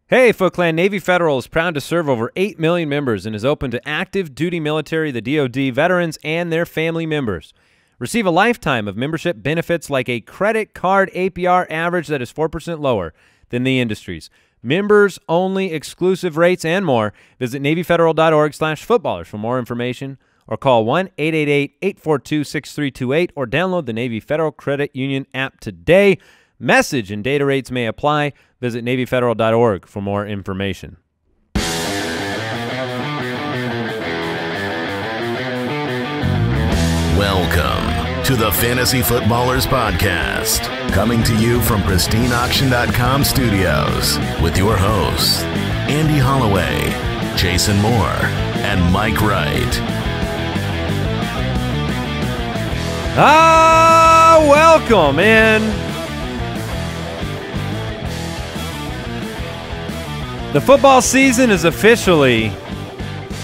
Hey, Foot Clan, Navy Federal is proud to serve over 8 million members and is open to active duty military, the DoD, veterans, and their family members. Receive a lifetime of membership benefits like a credit card APR average that is 4% lower than the industry's. Members-only exclusive rates and more. Visit NavyFederal.org/footballers for more information or call 1-888-842-6328 or download the Navy Federal Credit Union app today. Message and data rates may apply. Visit NavyFederal.org for more information. Welcome to the Fantasy Footballers Podcast, coming to you from PristineAuction.com studios with your hosts, Andy Holloway, Jason Moore, and Mike Wright. Welcome in. The football season is officially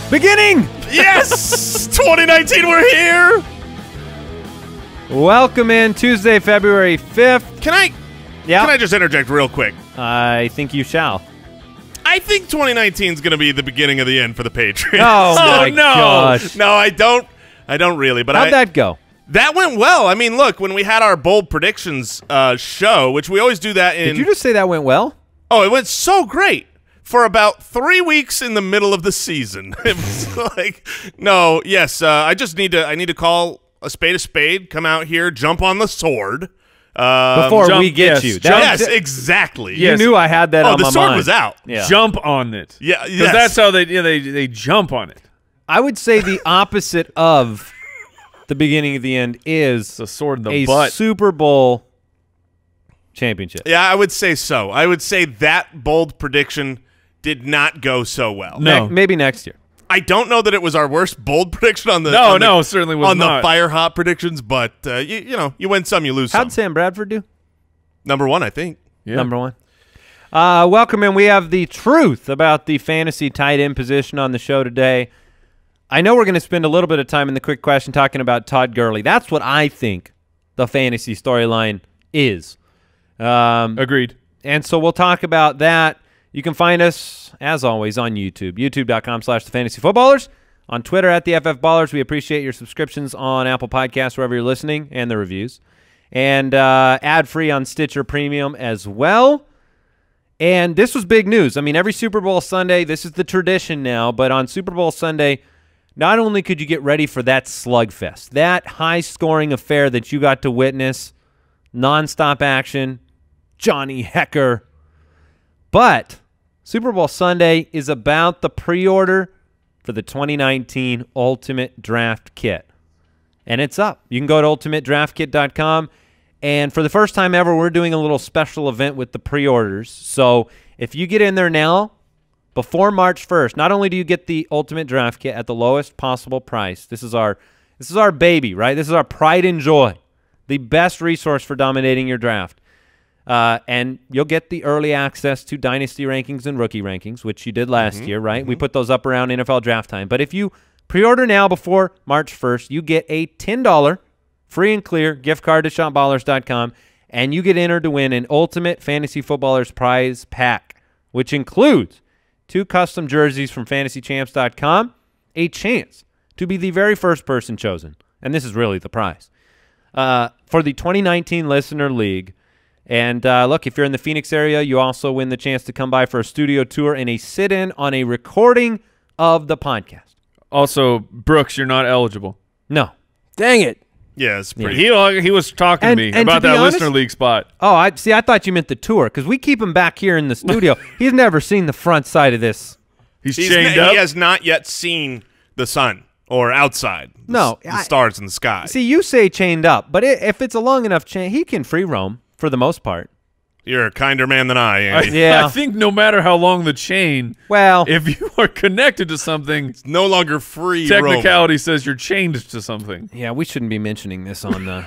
beginning. Yes! 2019, we're here! Welcome in Tuesday, February 5th. Can I just interject real quick? I think you shall. I think 2019 is going to be the beginning of the end for the Patriots. Oh, my gosh. No, I don't really. But How'd that go? That went well. I mean, look, when we had our bold predictions show, which we always do that in... Did you just say that went well? Oh, it went so great. For about 3 weeks in the middle of the season. It was like, no, yes, I need to call a spade, come out here, jump on the sword. Before we get you. Yes, exactly. You knew I had that on my mind. Oh, the sword was out. Yeah. Jump on it. Yeah, because that's how they jump on it. I would say the opposite of the beginning of the end is a sword in the butt. Super Bowl championship. Yeah, I would say so. I would say that bold prediction did not go so well. No. Maybe next year. I don't know that it was our worst bold prediction on the certainly was not. the fire hot predictions, but you win some, you lose some. How'd Sam Bradford do? Number one, I think. Yeah. Number one. Welcome in. We have the truth about the fantasy tight end position on the show today. I know we're going to spend a little bit of time in the quick question talking about Todd Gurley. That's what I think the fantasy storyline is. Agreed. And so we'll talk about that. You can find us, as always, on YouTube, youtube.com/thefantasyfootballers, on Twitter @theFFBallers. We appreciate your subscriptions on Apple Podcasts, wherever you're listening, and the reviews. And ad-free on Stitcher Premium as well. And this was big news. I mean, every Super Bowl Sunday, this is the tradition now, but on Super Bowl Sunday, not only could you get ready for that slugfest, that high-scoring affair that you got to witness, nonstop action, Johnny Hecker, but Super Bowl Sunday is about the pre-order for the 2019 Ultimate Draft Kit. And it's up. You can go to ultimatedraftkit.com. And for the first time ever, we're doing a little special event with the pre-orders. So if you get in there now, before March 1st, not only do you get the Ultimate Draft Kit at the lowest possible price, this is our baby, right? This is our pride and joy, the best resource for dominating your draft. And you'll get the early access to dynasty rankings and rookie rankings, which you did last year, right? We put those up around NFL draft time. But if you pre-order now before March 1st, you get a $10 free and clear gift card to shopballers.com, and you get entered to win an Ultimate Fantasy Footballers prize pack, which includes 2 custom jerseys from fantasychamps.com, a chance to be the very first person chosen, and this is really the prize, for the 2019 Listener League. And look, if you're in the Phoenix area, you also win the chance to come by for a studio tour and a sit-in on a recording of the podcast. Also, Brooks, you're not eligible. No. Dang it. Yeah, it's pretty. He was talking to me about that Listener League spot. Oh, I thought you meant the tour, because we keep him back here in the studio. He's never seen the front side of this. He's chained up. He has not yet seen the sun or outside. No. The stars in the sky. See, you say chained up, but if it's a long enough chain, he can free roam. For the most part. You're a kinder man than I, Andy. Yeah. I think no matter how long the chain, well, if you are connected to something, it's no longer free. Technicality says you're chained to something. Yeah, we shouldn't be mentioning this on the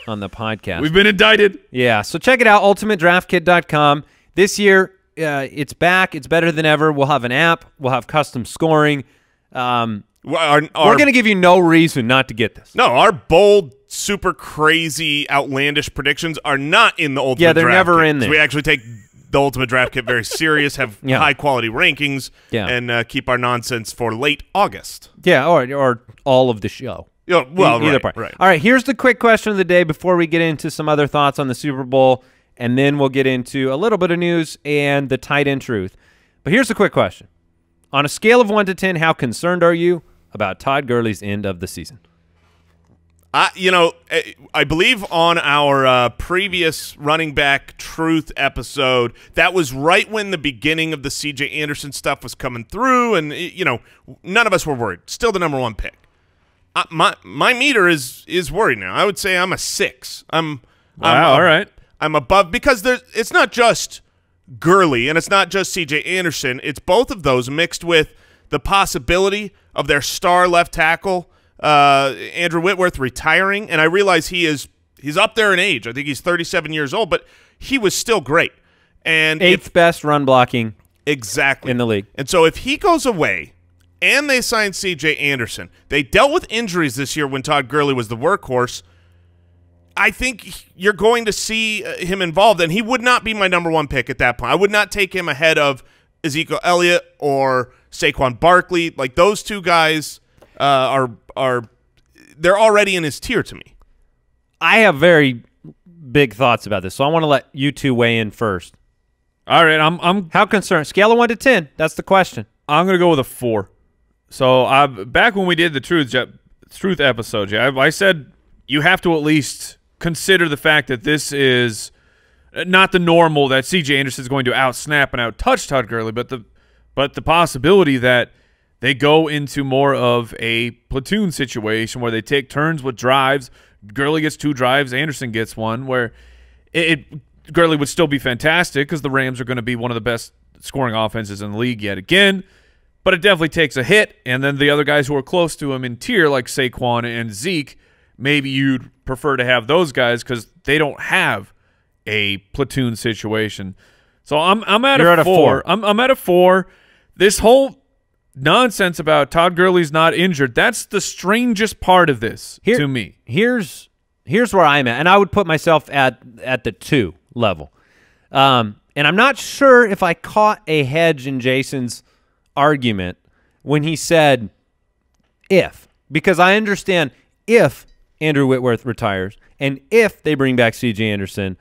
on the podcast. We've been indicted. Yeah, so check it out, ultimatedraftkit.com. This year, it's back. It's better than ever. We'll have an app. We'll have custom scoring. We're going to give you no reason not to get this. No, our bold, super crazy, outlandish predictions are not in the Ultimate Draft they're never Kit. in there. So we actually take the Ultimate Draft Kit very serious, have high-quality rankings, and keep our nonsense for late August. Yeah, or all of the show. Yeah, well, either part. Right. All right, here's the quick question of the day before we get into some other thoughts on the Super Bowl, and then we'll get into a little bit of news and the tight end truth. But here's the quick question. On a scale of 1 to 10, how concerned are you about Todd Gurley's end of the season? I believe on our previous running back truth episode, that was right when the beginning of the C.J. Anderson stuff was coming through, and none of us were worried. Still the #1 pick. My meter is worried now. I would say I'm a 6. All right. I'm above because it's not just Gurley and it's not just C.J. Anderson. It's both of those mixed with the possibility of their star left tackle, Andrew Whitworth, retiring. And I realize he's up there in age. I think he's 37 years old, but he was still great. And 8th best run blocking exactly in the league. And so if he goes away and they sign C.J. Anderson, they dealt with injuries this year when Todd Gurley was the workhorse. I think you're going to see him involved, and he would not be my #1 pick at that point. I would not take him ahead of Ezekiel Elliott or Saquon Barkley. Like, those two guys they're already in his tier to me. I have very big thoughts about this, so I want to let you two weigh in first. All right, I'm how concerned? Scale of 1 to 10. That's the question. I'm going to go with a 4. So back when we did the truth episode, I said you have to at least consider the fact that this is not the normal that C.J. Anderson is going to out-snap and out-touch Todd Gurley, but the possibility that they go into more of a platoon situation where they take turns with drives. Gurley gets 2 drives, Anderson gets 1, where Gurley would still be fantastic because the Rams are going to be one of the best scoring offenses in the league yet again. But it definitely takes a hit, and then the other guys who are close to him in tier, like Saquon and Zeke, maybe you'd prefer to have those guys because they don't have a platoon situation. So I'm at a 4. I'm at a 4. This whole nonsense about Todd Gurley's not injured, that's the strangest part of this to me. Here's where I'm at, and I would put myself at the 2 level. And I'm not sure if I caught a hedge in Jason's argument when he said if, because I understand if Andrew Whitworth retires and if they bring back C.J. Anderson,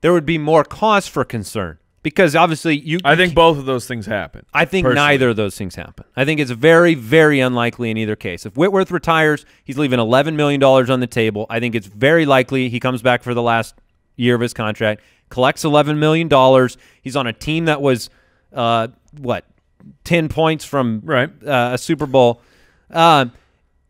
there would be more cause for concern because obviously I think both of those things happen. I think personally. neither of those things happen. I think it's very, very unlikely in either case. If Whitworth retires, he's leaving $11 million on the table. I think it's very likely he comes back for the last year of his contract, collects $11 million. He's on a team that was, 10 points from a Super Bowl. But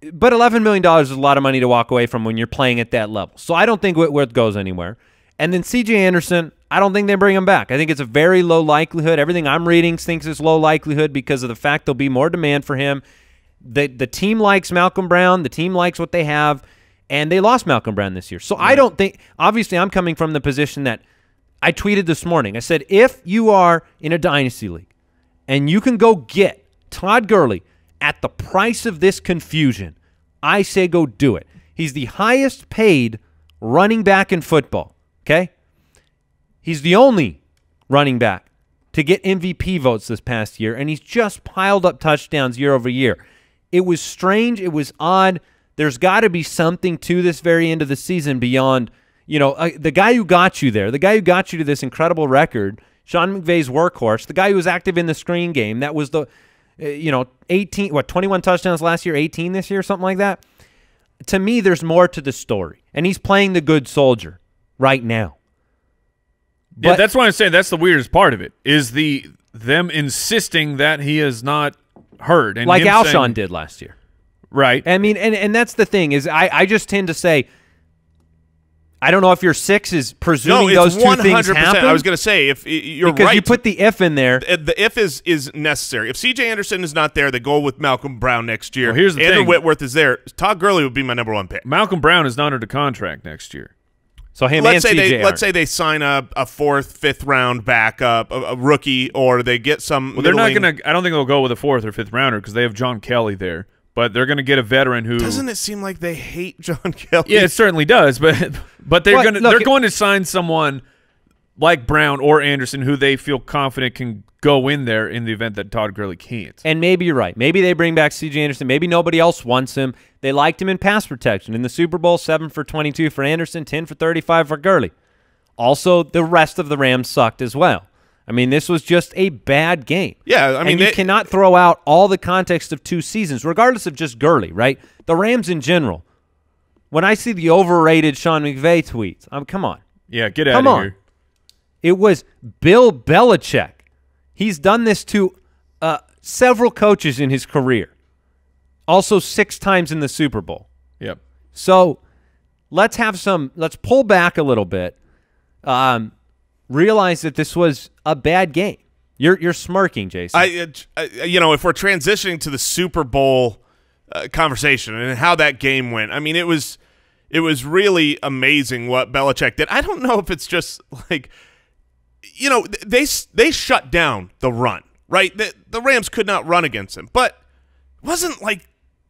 $11 million is a lot of money to walk away from when you're playing at that level. So I don't think Whitworth goes anywhere. And then C.J. Anderson, I don't think they bring him back. I think it's a very low likelihood. Everything I'm reading thinks it's low likelihood because of the fact there'll be more demand for him. The team likes Malcolm Brown. The team likes what they have. And they lost Malcolm Brown this year. So I don't think – obviously I'm coming from the position that I tweeted this morning. I said if you are in a dynasty league and you can go get Todd Gurley at the price of this confusion, I say go do it. He's the highest paid running back in football, okay? He's the only running back to get MVP votes this past year, and he's just piled up touchdowns year over year. It was strange. It was odd. There's got to be something to this very end of the season beyond, the guy who got you there, the guy who got you to this incredible record, Sean McVay's workhorse, the guy who was active in the screen game, that was the 21 touchdowns last year, 18 this year, something like that. To me, there's more to the story, and he's playing the good soldier right now. But that's why I'm saying that's the weirdest part of it is them insisting that he is not hurt, and like Alshon did last year, right? I mean, and that's the thing is I just tend to say. I don't know if your 6 is presuming those two things happen. I was going to say, if you're because right. you put the if in there. The if is necessary. If C.J. Anderson is not there, they go with Malcolm Brown next year. Well, here's the Andrew thing. Whitworth is there. Todd Gurley would be my #1 pick. Malcolm Brown is not under contract next year. So him let's and say CJ let's say they sign a 4th, 5th round backup, a rookie, or they get some. Well, they're not going to. I don't think they'll go with a 4th or 5th rounder because they have John Kelly there. But they're going to get a veteran who doesn't it seem like they hate John Kelly? Yeah, it certainly does. But they're going to sign someone like Brown or Anderson, who they feel confident can go in there in the event that Todd Gurley can't. And maybe you're right. Maybe they bring back C.J. Anderson. Maybe nobody else wants him. They liked him in pass protection. In the Super Bowl, 7 for 22 for Anderson, 10 for 35 for Gurley. Also, the rest of the Rams sucked as well. I mean, this was just a bad game. Yeah, I mean, you cannot throw out all the context of 2 seasons, regardless of just Gurley, right? The Rams in general. When I see the overrated Sean McVay tweets, come on. Yeah, get out of here. It was Bill Belichick. He's done this to several coaches in his career. Also 6 times in the Super Bowl. Yep. So let's pull back a little bit. Realize that this was a bad game. You're smirking, Jason. If we're transitioning to the Super Bowl conversation and how that game went, I mean, it was really amazing what Belichick did. I don't know if it's just like, they shut down the run, right? The Rams could not run against him, but it wasn't like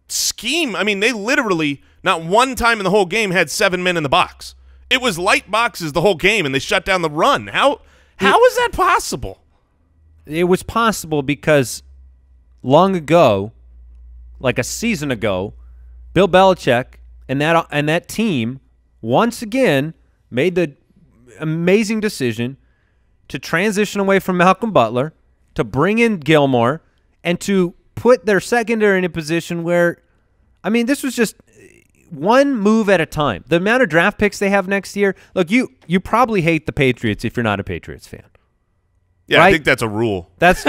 scheme. I mean, they literally not one time in the whole game had 7 men in the box. It was light boxes the whole game, and they shut down the run. How is that possible? It was possible because long ago, like a season ago, Bill Belichick and that team once again made the amazing decision to transition away from Malcolm Butler, to bring in Gilmore, and to put their secondary in a position where, I mean, this was just one move at a time. The amount of draft picks they have next year, look, you probably hate the Patriots if you're not a Patriots fan. Yeah, right? I think that's a rule. That's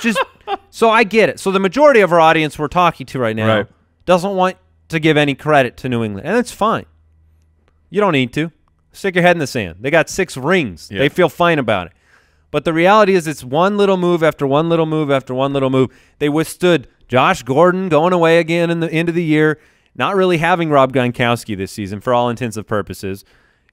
just – so I get it. So the majority of our audience we're talking to right now doesn't want to give any credit to New England, and that's fine. You don't need to. Stick your head in the sand. They got 6 rings. Yeah. They feel fine about it. But the reality is it's one little move after one little move after one little move. They withstood Josh Gordon going away again in the end of the year, not really having Rob Gronkowski this season for all intents and purposes.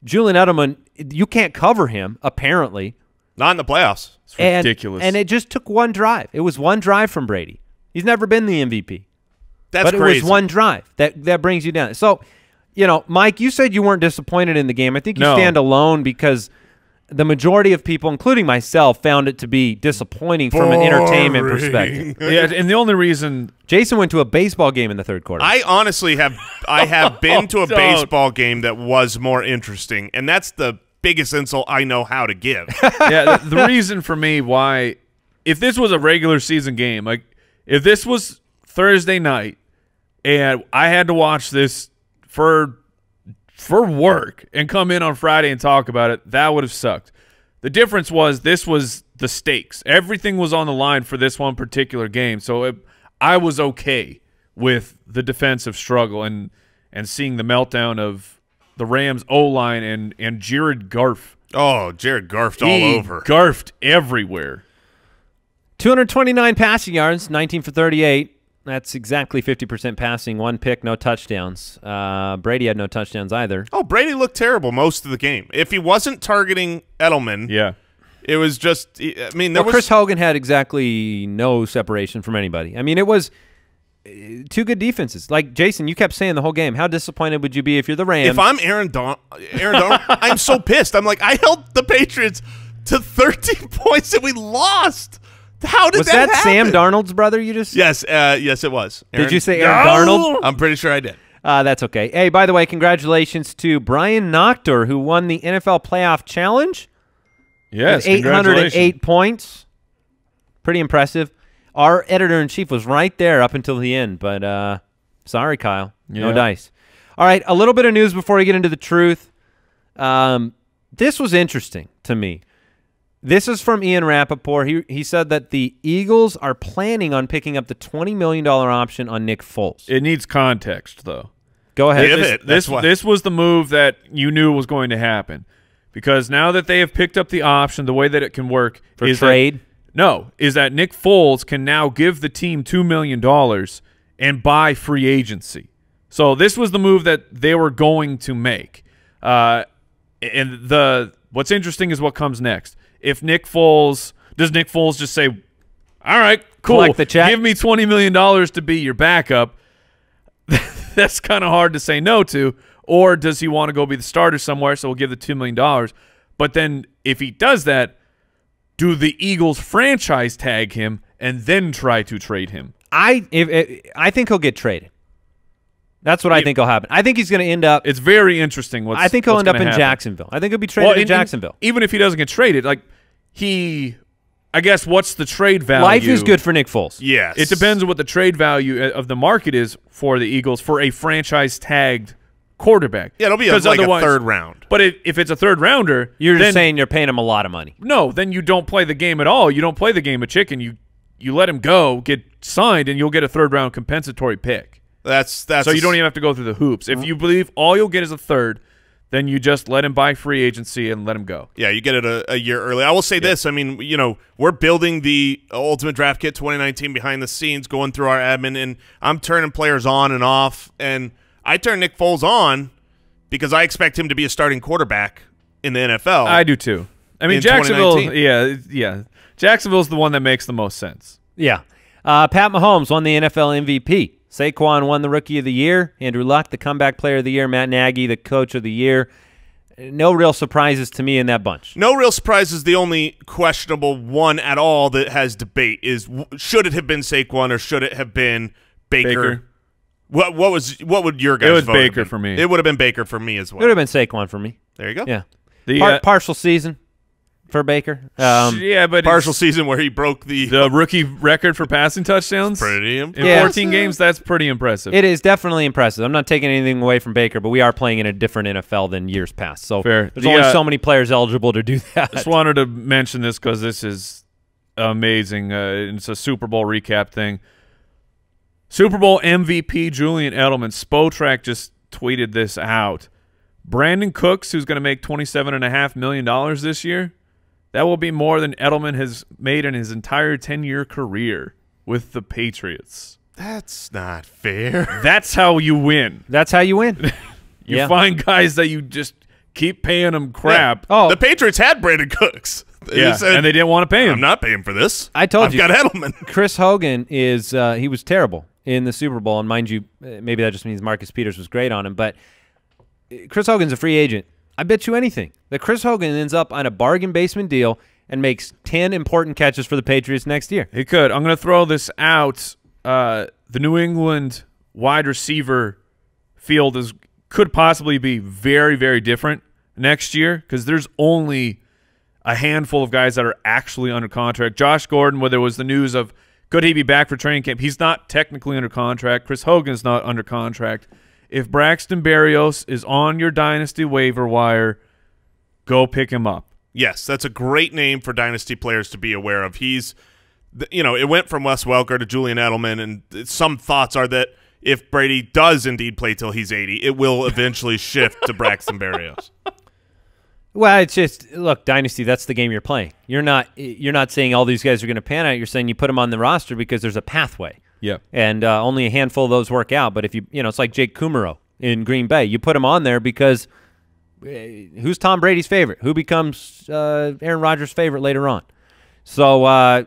Julian Edelman, you can't cover him, apparently. Not in the playoffs. It's ridiculous. And it just took one drive. It was one drive from Brady. He's never been the MVP. That's crazy. But it was one drive that brings you down. So, Mike, you said you weren't disappointed in the game. I think you stand alone because the majority of people, including myself, found it to be disappointing from an entertainment perspective. Yeah, and the only reason Jason went to a baseball game in the third quarter. I honestly have been to a baseball game that was more interesting, and that's the biggest insult I know how to give. Yeah, the reason for me why, if this was a regular season game, like if this was Thursday night and I had to watch this for work and come in on Friday and talk about it, that would have sucked. The difference was this was the stakes. Everything was on the line for this one particular game. So I was okay with the defensive struggle and seeing the meltdown of the Rams O-line and Jared Goff. Oh, Jared Goffed all over. Goffed everywhere. 229 passing yards, 19 for 38. That's exactly 50% passing, 1 pick, no touchdowns. Brady had no touchdowns either. Oh, Brady looked terrible most of the game. If he wasn't targeting Edelman, it was just – I mean, Chris Hogan had exactly no separation from anybody. I mean, it was 2 good defenses. Like, Jason, you kept saying the whole game, how disappointed would you be if you're the Rams? If I'm Aaron Donald, I'm so pissed. I'm like, I held the Patriots to 13 points and we lost. How did that happen? Was that Sam Darnold's brother you just? Yes, it was. Did you say Aaron Darnold? I'm pretty sure I did. That's okay. Hey, by the way, congratulations to Brian Noctor, who won the NFL Playoff Challenge. Yes, 808 points. Pretty impressive. Our editor-in-chief was right there up until the end, but sorry, Kyle. No dice. All right, a little bit of news before we get into the truth. This was interesting to me. This is from Ian Rappaport. He said that the Eagles are planning on picking up the $20 million option on Nick Foles. It needs context, though. Go ahead. This was the move that you knew was going to happen. Because now that they have picked up the option, the way that it can work is trade? Is that Nick Foles can now give the team $2 million and buy free agency. So this was the move that they were going to make. What's interesting is what comes next. If Nick Foles – does Nick Foles just say, all right, cool, collect the check? Give me $20 million to be your backup? That's kind of hard to say no to. Or does he want to go be the starter somewhere, so we'll give the $2 million? But then if he does that, do the Eagles franchise tag him and then try to trade him? I think he'll get traded. That's what I think will happen. I think he's going to end up. It's very interesting. I think he'll end up in Jacksonville. I think he'll be traded in Jacksonville. Even if he doesn't get traded, like I guess what's the trade value? Life is good for Nick Foles. Yes. It depends on what the trade value of the market is for the Eagles for a franchise tagged quarterback. Yeah, it'll be like a third round. But if it's a third rounder, you're just saying you're paying him a lot of money. No, then you don't play the game at all. You don't play the game of chicken. You let him go, get signed, and you'll get a third round compensatory pick. That's so you don't even have to go through the hoops. If you believe all you'll get is a third, then you just let him buy free agency and let him go. Yeah, you get it a year early. I will say this. I mean, we're building the Ultimate Draft Kit 2019 behind the scenes, going through our admin, and I'm turning players on and off. And I turn Nick Foles on because I expect him to be a starting quarterback in the NFL. I do too. I mean, Jacksonville, yeah. Jacksonville's the one that makes the most sense. Yeah. Pat Mahomes won the NFL MVP. Saquon won the Rookie of the Year. Andrew Luck, the Comeback Player of the Year. Matt Nagy, the Coach of the Year. No real surprises to me in that bunch. No real surprises. The only questionable one at all that has debate is should it have been Saquon or should it have been Baker? What would your guys vote? It was Baker for me. It would have been Baker for me as well. It would have been Saquon for me. There you go. Yeah. Partial season for Baker. Yeah, but partial season where he broke the rookie record for passing touchdowns. Pretty impressive. In 14 games, that's pretty impressive. It is definitely impressive. I'm not taking anything away from Baker, but we are playing in a different NFL than years past. So fair. There's only so many players eligible to do that. Just wanted to mention this because this is amazing. It's a Super Bowl recap thing. Super Bowl MVP Julian Edelman. Spotrac just tweeted this out. Brandon Cooks, who's going to make $27.5 million this year, that will be more than Edelman has made in his entire 10-year career with the Patriots. That's not fair. That's how you win. That's how you win. You find guys that you just keep paying them crap. Yeah. Oh, the Patriots had Brandon Cooks. Yeah, and they didn't want to pay him. I'm not paying for this. I told you. I've got Edelman. Chris Hogan is he was terrible in the Super Bowl, and mind you, maybe that just means Marcus Peters was great on him, but Chris Hogan's a free agent. I bet you anything that Chris Hogan ends up on a bargain basement deal and makes 10 important catches for the Patriots next year. He could. I'm going to throw this out. The New England wide receiver field could possibly be very, very different next year because there's only a handful of guys that are actually under contract. Josh Gordon, where there was the news of could he be back for training camp, he's not technically under contract. Chris Hogan's not under contract. If Braxton Berrios is on your dynasty waiver wire, go pick him up. Yes, that's a great name for dynasty players to be aware of. He's, it went from Wes Welker to Julian Edelman, and some thoughts are that if Brady does indeed play till he's 80, it will eventually shift to Braxton Berrios. Well, it's just, look, dynasty, that's the game you're playing. You're not saying all these guys are going to pan out. You're saying you put them on the roster because there's a pathway. Yeah. And only a handful of those work out. But if it's like Jake Kumaro in Green Bay. You put him on there because who's Tom Brady's favorite? Who becomes Aaron Rodgers' favorite later on? So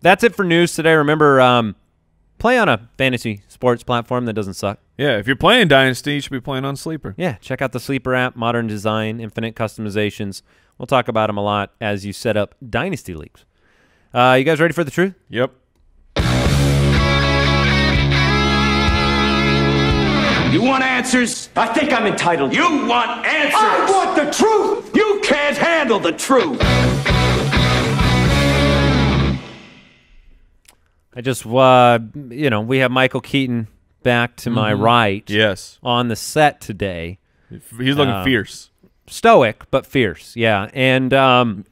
that's it for news today. Remember, play on a fantasy sports platform that doesn't suck. Yeah, if you're playing Dynasty, you should be playing on Sleeper. Yeah, check out the Sleeper app, modern design, infinite customizations. We'll talk about them a lot as you set up Dynasty leagues. You guys ready for the truth? Yep. You want answers? I think I'm entitled. You want answers? I want the truth! You can't handle the truth! I just, we have Michael Keaton back to my right. Yes. On the set today. He's looking fierce. Stoic, but fierce, yeah. And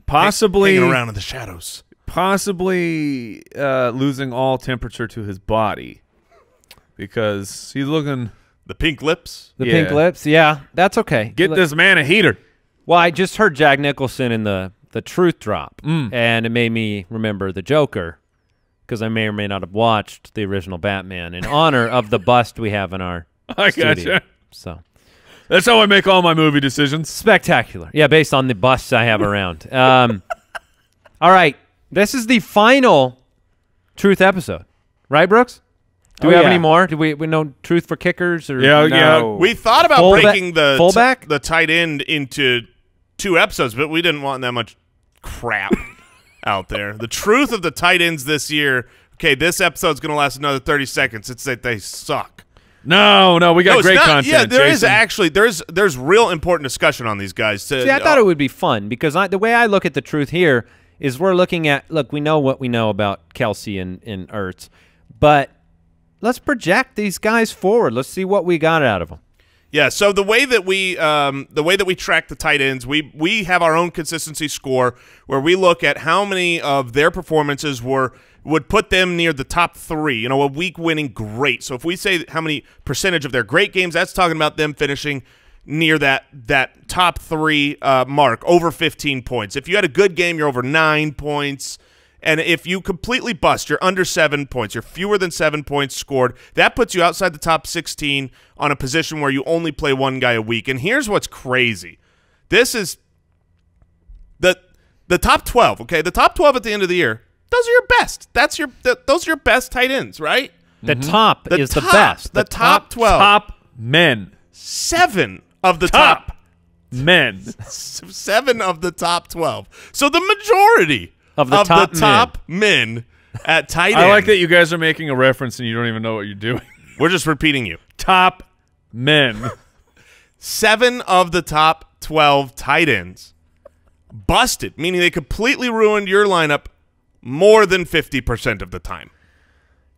possibly hanging around in the shadows. Possibly losing all temperature to his body because he's looking... The pink lips? The pink lips, yeah. That's okay. Get this man a heater. Well, I just heard Jack Nicholson in the Truth Drop, and it made me remember the Joker because I may or may not have watched the original Batman in honor of the bust we have in our studio. Gotcha. So that's how I make all my movie decisions. Spectacular. Yeah, based on the busts I have around. All right. This is the final Truth episode. Right, Brooks? Do we have any more? Do we know Truth for kickers? Or yeah. We thought about breaking the fullback? The tight end into 2 episodes, but we didn't want that much crap out there. The truth of the tight ends this year. Okay, this episode's going to last another 30 seconds. It's that they suck. No, we got great content. Yeah, there Jason. is actually there's real important discussion on these guys. See, I thought it would be fun because the way I look at the truth here is we're looking at, look, we know what we know about Kelce and Ertz, but let's project these guys forward. Let's see what we got out of them. Yeah, so the way that we track the tight ends, we have our own consistency score where we look at how many of their performances would put them near the top 3, a week-winning great. So if we say how many percentage of their great games, that's talking about them finishing near that top 3 mark, over 15 points. If you had a good game, you're over 9 points. And if you completely bust, you're under 7 points. You're fewer than 7 points scored. That puts you outside the top 16 on a position where you only play one guy a week. And here's what's crazy. This is the top 12, okay? The top 12 at the end of the year, those are your best. Those are your best tight ends, right? The top is the best. The top 12. Top men. 7 of the top men. 7 of the top 12. So the majority of the top men at tight end. I like that you guys are making a reference and you don't even know what you're doing. We're just repeating you. Top men. 7 of the top 12 tight ends busted, meaning they completely ruined your lineup more than 50% of the time.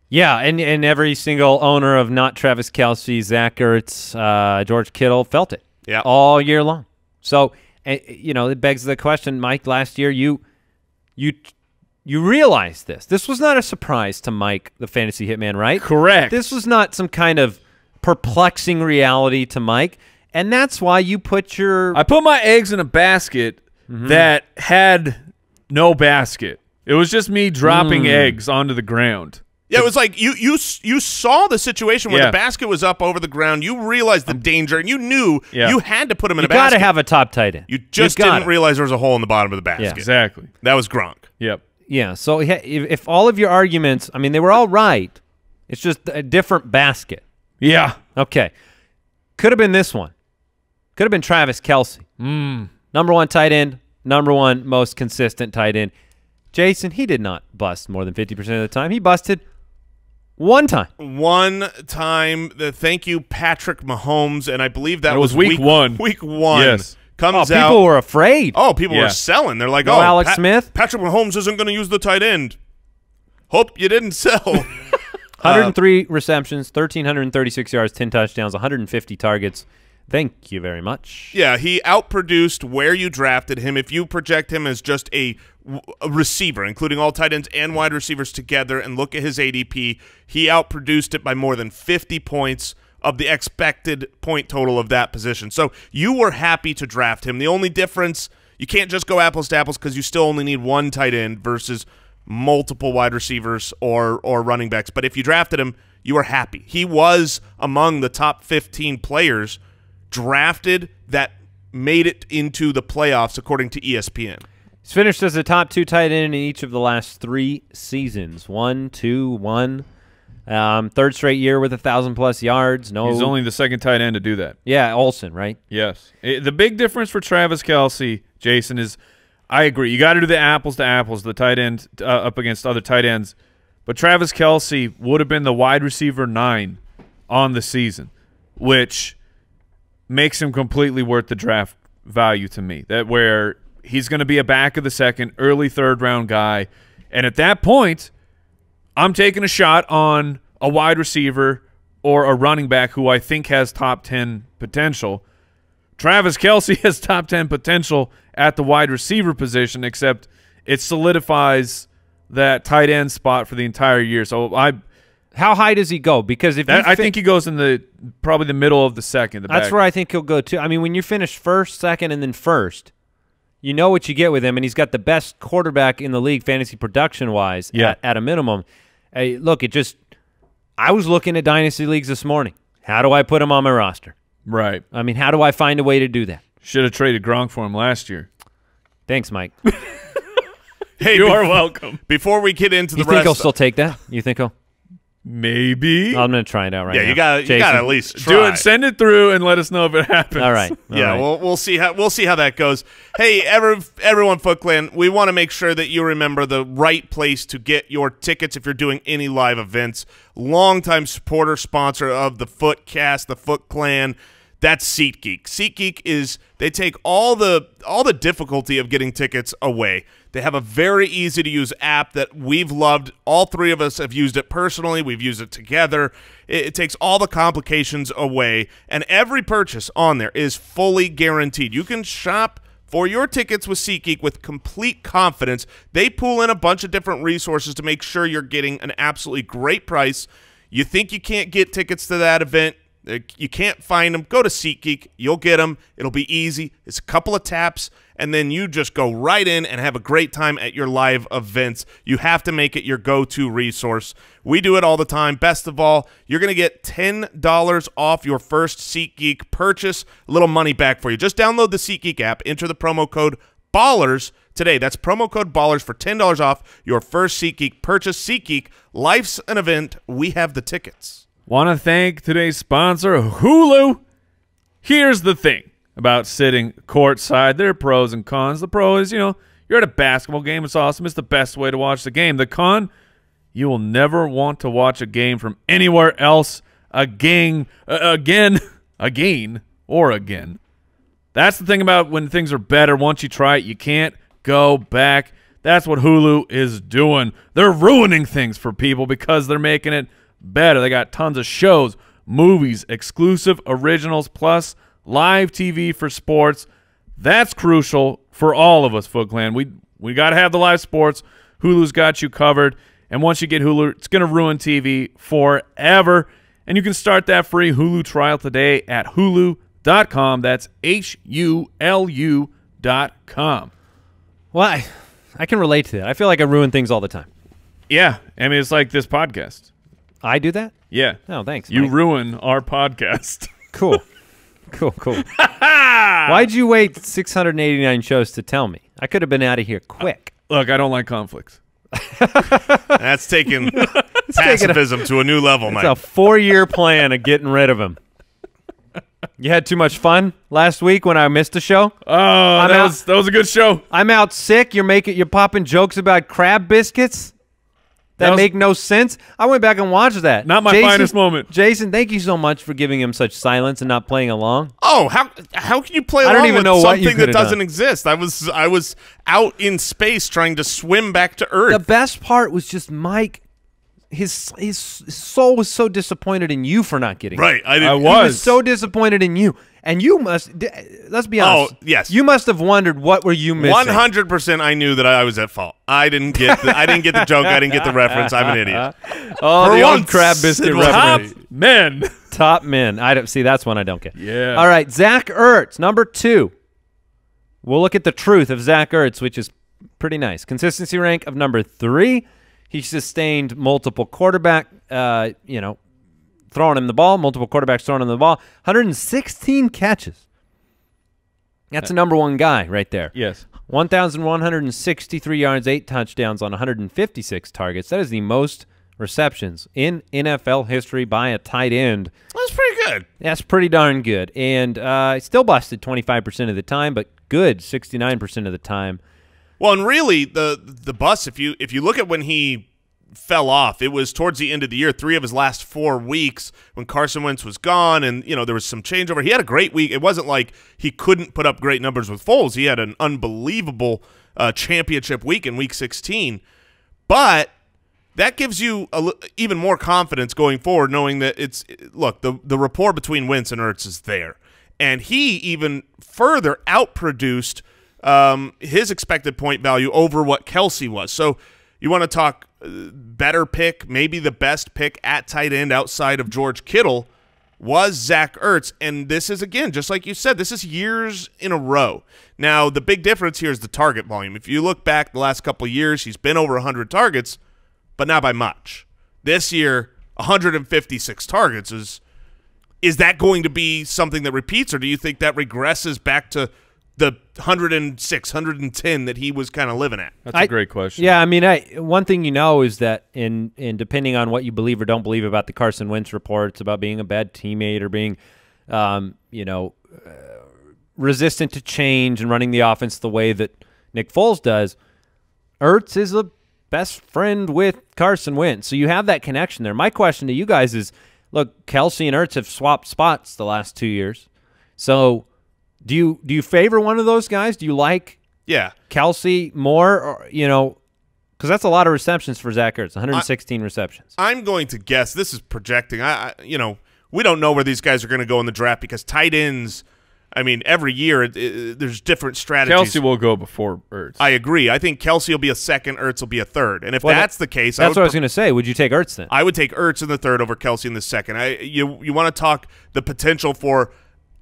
Yeah, and every single owner of not Travis Kelce, Zach Ertz, George Kittle felt it all year long. So, it begs the question, Mike, last year you realized this. This was not a surprise to Mike, the fantasy hitman, right? Correct. This was not some kind of perplexing reality to Mike, and that's why you put I put my eggs in a basket that had no basket. It was just me dropping eggs onto the ground. Yeah, it was like you saw the situation where the basket was up over the ground. You realized the danger, and you knew you had to put him in a basket. You got to have a top tight end. You just didn't realize there was a hole in the bottom of the basket. Yeah. Exactly. That was Gronk. Yep. Yeah, so if all of your arguments, they were all right. It's just a different basket. Yeah. Okay. Could have been this one. Could have been Travis Kelce. Number 1 tight end, number 1 most consistent tight end. Jason, he did not bust more than 50% of the time. He busted one time. One time. Thank you, Patrick Mahomes, and I believe that was week 1. Week 1. Yes. Comes out. People were afraid. Oh, people were selling. They're like, Alex Smith. Patrick Mahomes isn't going to use the tight end. Hope you didn't sell. 103 receptions, 1,336 yards, 10 touchdowns, 150 targets. Thank you very much. Yeah, he outproduced where you drafted him. If you project him as just a receiver, including all tight ends and wide receivers together, and look at his ADP, he outproduced it by more than 50 points of the expected point total of that position. So you were happy to draft him. The only difference, you can't just go apples to apples because you still only need 1 tight end versus multiple wide receivers or running backs. But if you drafted him, you were happy. He was among the top 15 players drafted that made it into the playoffs according to ESPN. He's finished as a top 2 tight end in each of the last 3 seasons. 1, 2, 1. Third straight year with 1,000+ yards. No, he's only the 2nd tight end to do that. Yeah, Olsen, right? Yes. The big difference for Travis Kelce, Jason, is I agree. You got to do the apples to apples, the tight end up against other tight ends. But Travis Kelce would have been the wide receiver 9 on the season, which makes him completely worth the draft value to me. That where he's going to be a back of the 2nd, early 3rd round guy. And at that point, I'm taking a shot on a wide receiver or a running back who I think has top 10 potential. Travis Kelce has top 10 potential at the wide receiver position, except it solidifies that tight end spot for the entire year. So how high does he go? Because if I think he goes in probably the middle of the 2nd. That's where I think he'll go too. When you finish 1st, 2nd, and then 1st, you know what you get with him, and he's got the best quarterback in the league, fantasy production-wise, at a minimum. Hey, look, I was looking at dynasty leagues this morning. How do I put him on my roster? Right. How do I find a way to do that? Should have traded Gronk for him last year. Thanks, Mike. Hey, you are welcome. Before we get into the rest, you think he'll still take that? You think he'll? Maybe. I'm going to try it out right now. Yeah, you got to at least try. Do it. Send it through and let us know if it happens. All right. Yeah, we'll see how that goes. Hey, everyone, Foot Clan, we want to make sure that you remember the right place to get your tickets if you're doing any live events. Longtime supporter, sponsor of the Footcast, the Foot Clan. That's SeatGeek. SeatGeek they take all the difficulty of getting tickets away. They have a very easy-to-use app that we've loved. All three of us have used it personally. We've used it together. It takes all the complications away, and every purchase on there is fully guaranteed. You can shop for your tickets with SeatGeek with complete confidence. They pull in a bunch of different resources to make sure you're getting an absolutely great price. You think you can't get tickets to that event, you can't find them, go to SeatGeek. You'll get them. It'll be easy. It's a couple of taps, and then you just go right in and have a great time at your live events. You have to make it your go-to resource. We do it all the time. Best of all, you're going to get $10 off your first SeatGeek purchase. A little money back for you. Just download the SeatGeek app. Enter the promo code BALLERS today. That's promo code BALLERS for $10 off your first SeatGeek purchase. SeatGeek, life's an event. We have the tickets. Want to thank today's sponsor, Hulu. Here's the thing about sitting courtside. There are pros and cons. The pro is, you're at a basketball game. It's awesome. It's the best way to watch the game. The con, you will never want to watch a game from anywhere else again. That's the thing about when things are better. Once you try it, you can't go back. That's what Hulu is doing. They're ruining things for people because they're making it better. They got tons of shows, movies, exclusive originals, plus live TV for sports. That's crucial for all of us, Foot Clan. We got to have the live sports. Hulu's got you covered. And once you get Hulu, it's going to ruin TV forever. And you can start that free Hulu trial today at hulu.com. That's HULU.com. Well, I can relate to that. I feel like I ruin things all the time. Yeah. I mean, it's like this podcast. I do that? Yeah. Oh, thanks. You Mike. ruin our podcast. Cool. Cool. Why'd you wait 689 shows to tell me? I could have been out of here quick. Look, I don't like conflicts. That's taking pacifism to a new level, Mike. It's a 4-year plan of getting rid of him. You had too much fun last week when I missed a show? Oh, that was a good show. I'm out sick. You're popping jokes about crab biscuits that make no sense. I went back and watched that. Not my finest moment. Jason, thank you so much for giving him such silence and not playing along. Oh, how can you play along with something that doesn't exist? I was out in space trying to swim back to Earth. The best part was just Mike. His soul was so disappointed in you for not getting it. Right, He was so disappointed in you. And you must, let's be honest. Oh, yes. You must have wondered, what were you missing? 100% I knew that I was at fault. I didn't get the joke. I didn't get the reference. I'm an idiot. Oh, For the old once, crab biscuit it was reference. me. Men. Top men. I don't see. That's one I don't get. Yeah. All right, Zach Ertz, number 2. We'll look at the truth of Zach Ertz, which is pretty nice. Consistency rank of number 3. He sustained multiple quarterback, throwing him the ball, multiple quarterbacks throwing him the ball. 116 catches. That's a number 1 guy right there. Yes. 1,163 yards, 8 touchdowns on 156 targets. That is the most receptions in NFL history by a tight end. That's pretty good. That's pretty darn good. And still busted 25% of the time, but good 69% of the time. Well, and really, the bust, if you look at when he fell off, it was towards the end of the year, 3 of his last 4 weeks when Carson Wentz was gone and, there was some changeover. He had a great week. It wasn't like he couldn't put up great numbers with Foles. He had an unbelievable championship week in Week 16. But that gives you even more confidence going forward, knowing that the rapport between Wentz and Ertz is there. And he even further outproduced his expected point value over what Kelce was. So you want to talk better pick, maybe the best pick at tight end outside of George Kittle was Zach Ertz. And this is, again, just like you said, this is years in a row. Now, the big difference here is the target volume. If you look back the last couple of years, he's been over 100 targets, but not by much. This year, 156 targets. Is that going to be something that repeats, or do you think that regresses back to the 106, 110 that he was kind of living at? That's a great question. Yeah, I mean, one thing is that in depending on what you believe or don't believe about the Carson Wentz reports about being a bad teammate or being, resistant to change and running the offense the way that Nick Foles does, Ertz is a best friend with Carson Wentz. So you have that connection there. My question to you guys is, look, Kelce and Ertz have swapped spots the last 2 years. So do you favor one of those guys? Do you like Kelce more, or, because that's a lot of receptions for Zach Ertz, 116 receptions. I'm going to guess, this is projecting. We don't know where these guys are going to go in the draft because tight ends, I mean, every year there's different strategies. Kelce will go before Ertz. I agree. I think Kelce will be a second, Ertz will be a third. And if that's the case, that's what I was going to say. Would you take Ertz then? I would take Ertz in the third over Kelce in the second. You want to talk the potential for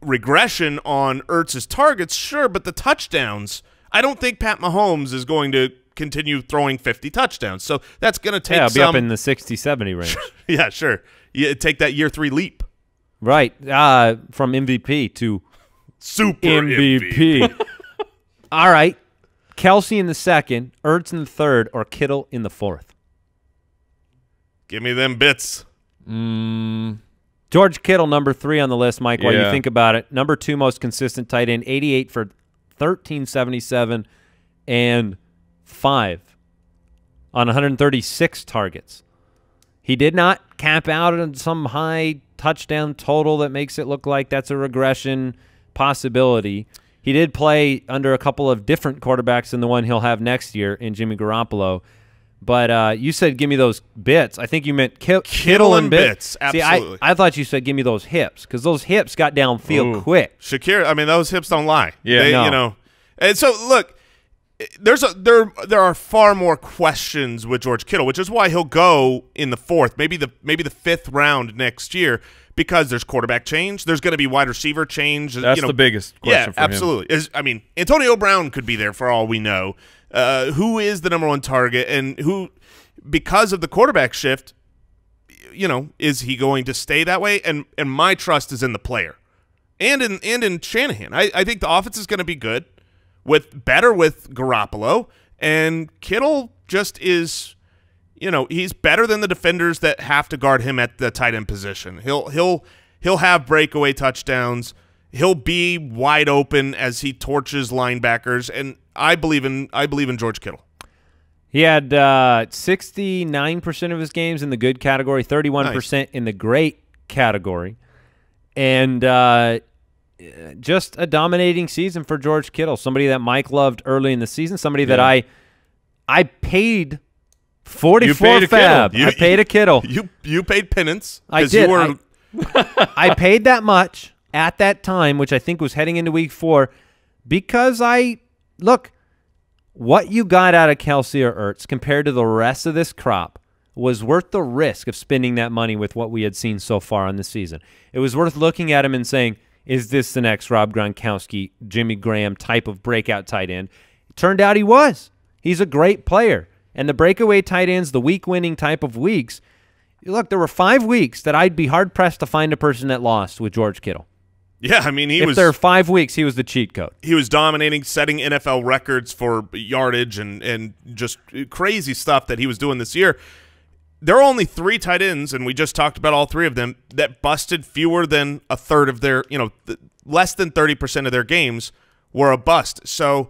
regression on Ertz's targets, sure, but the touchdowns, I don't think Pat Mahomes is going to continue throwing 50 touchdowns. So that's going to take I'll be up in the 60-70 range. Yeah, sure. You take that year 3 leap. Right. From MVP to Super MVP. All right. Kelce in the second, Ertz in the third, or Kittle in the fourth? Give me them bits. George Kittle, number 3 on the list, Mike, while you think about it. Number 2 most consistent tight end, 88 for 1377 and 5 on 136 targets. He did not cap out on some high touchdown total that makes it look like that's a regression possibility. He did play under a couple of different quarterbacks than the one he'll have next year in Jimmy Garoppolo. But you said give me those bits. I think you meant Kittle and bits. Absolutely. See, I thought you said give me those hips because those hips got downfield quick. Shakir, I mean, those hips don't lie. Yeah, no. And so, look, there are far more questions with George Kittle, which is why he'll go in the fourth, maybe the fifth round next year, because there's quarterback change. There's going to be wide receiver change. That's the biggest question for him. Absolutely. I mean, Antonio Brown could be there for all we know. Who is the number 1 target, and who, because of the quarterback shift, is he going to stay that way? And my trust is in the player, and in Shanahan. I think the offense is going to be good, better with Garoppolo, and Kittle just is. He's better than the defenders that have to guard him at the tight end position. He'll have breakaway touchdowns. He'll be wide open as he torches linebackers, and I believe in George Kittle. He had 69% of his games in the good category, 31% in the great category, and just a dominating season for George Kittle. Somebody that Mike loved early in the season. Somebody that I paid 44 fab. I paid a Kittle. You paid penance. I did. I paid that much at that time, which I think was heading into week 4, because look, what you got out of Kelce or Ertz compared to the rest of this crop was worth the risk of spending that money with what we had seen so far on the season. It was worth looking at him and saying, is this the next Rob Gronkowski, Jimmy Graham type of breakout tight end? It turned out he was. He's a great player. And the breakaway tight ends, the week-winning type of weeks, look, there were 5 weeks that I'd be hard-pressed to find a person that lost with George Kittle. Yeah, I mean, if there are 5 weeks, he was the cheat code. He was dominating, setting NFL records for yardage and just crazy stuff that he was doing this year. There are only 3 tight ends, and we just talked about all 3 of them, that busted fewer than a third of their, less than 30% of their games were a bust. So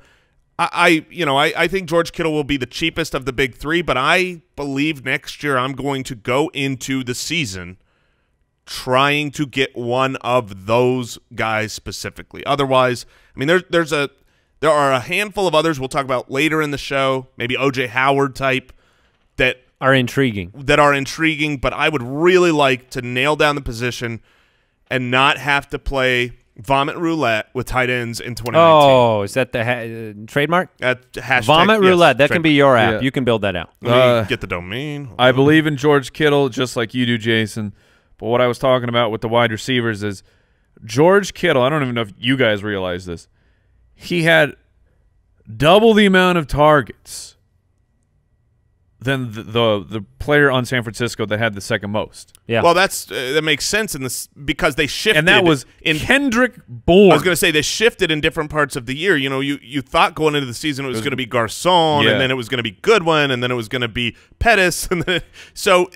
I think George Kittle will be the cheapest of the big 3, but I believe next year I'm going to go into the season trying to get one of those guys specifically. Otherwise, I mean, there are a handful of others we'll talk about later in the show, maybe O.J. Howard type, that are intriguing. But I would really like to nail down the position and not have to play vomit roulette with tight ends in 2019. Oh, is that the trademark? Hashtag, vomit roulette. That can be your app. Yeah. You can build that out. Let me get the domain. I believe in George Kittle just like you do, Jason. But what I was talking about with the wide receivers is George Kittle, I don't even know if you guys realize this, he had double the amount of targets than the player on San Francisco that had the second most. Yeah. Well, that makes sense in this because they shifted. And that was Kendrick Bourne. I was going to say they shifted in different parts of the year. You know, you thought going into the season it was going to be Garcon, and then it was going to be Goodwin, and then it was going to be Pettis, and then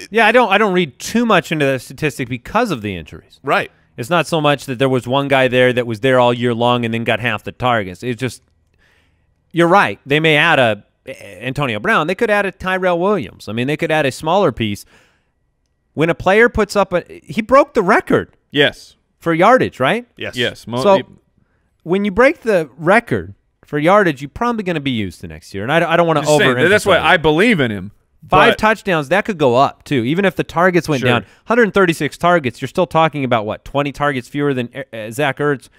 yeah, I don't read too much into the statistic because of the injuries. Right. It's not so much that there was one guy there that was there all year long and then got half the targets. It's just you're right. They may add a Antonio Brown. They could add a Tyrell Williams. I mean, they could add a smaller piece. When a player puts up he broke the record. Yes. For yardage, right? Yes. Yes. So when you break the record for yardage, you're probably going to be used the next year. And I don't want to overemphasize. That's why I believe in him. 5 touchdowns, that could go up, too. Even if the targets went down. 136 targets, you're still talking about, what, 20 targets fewer than Zach Ertz?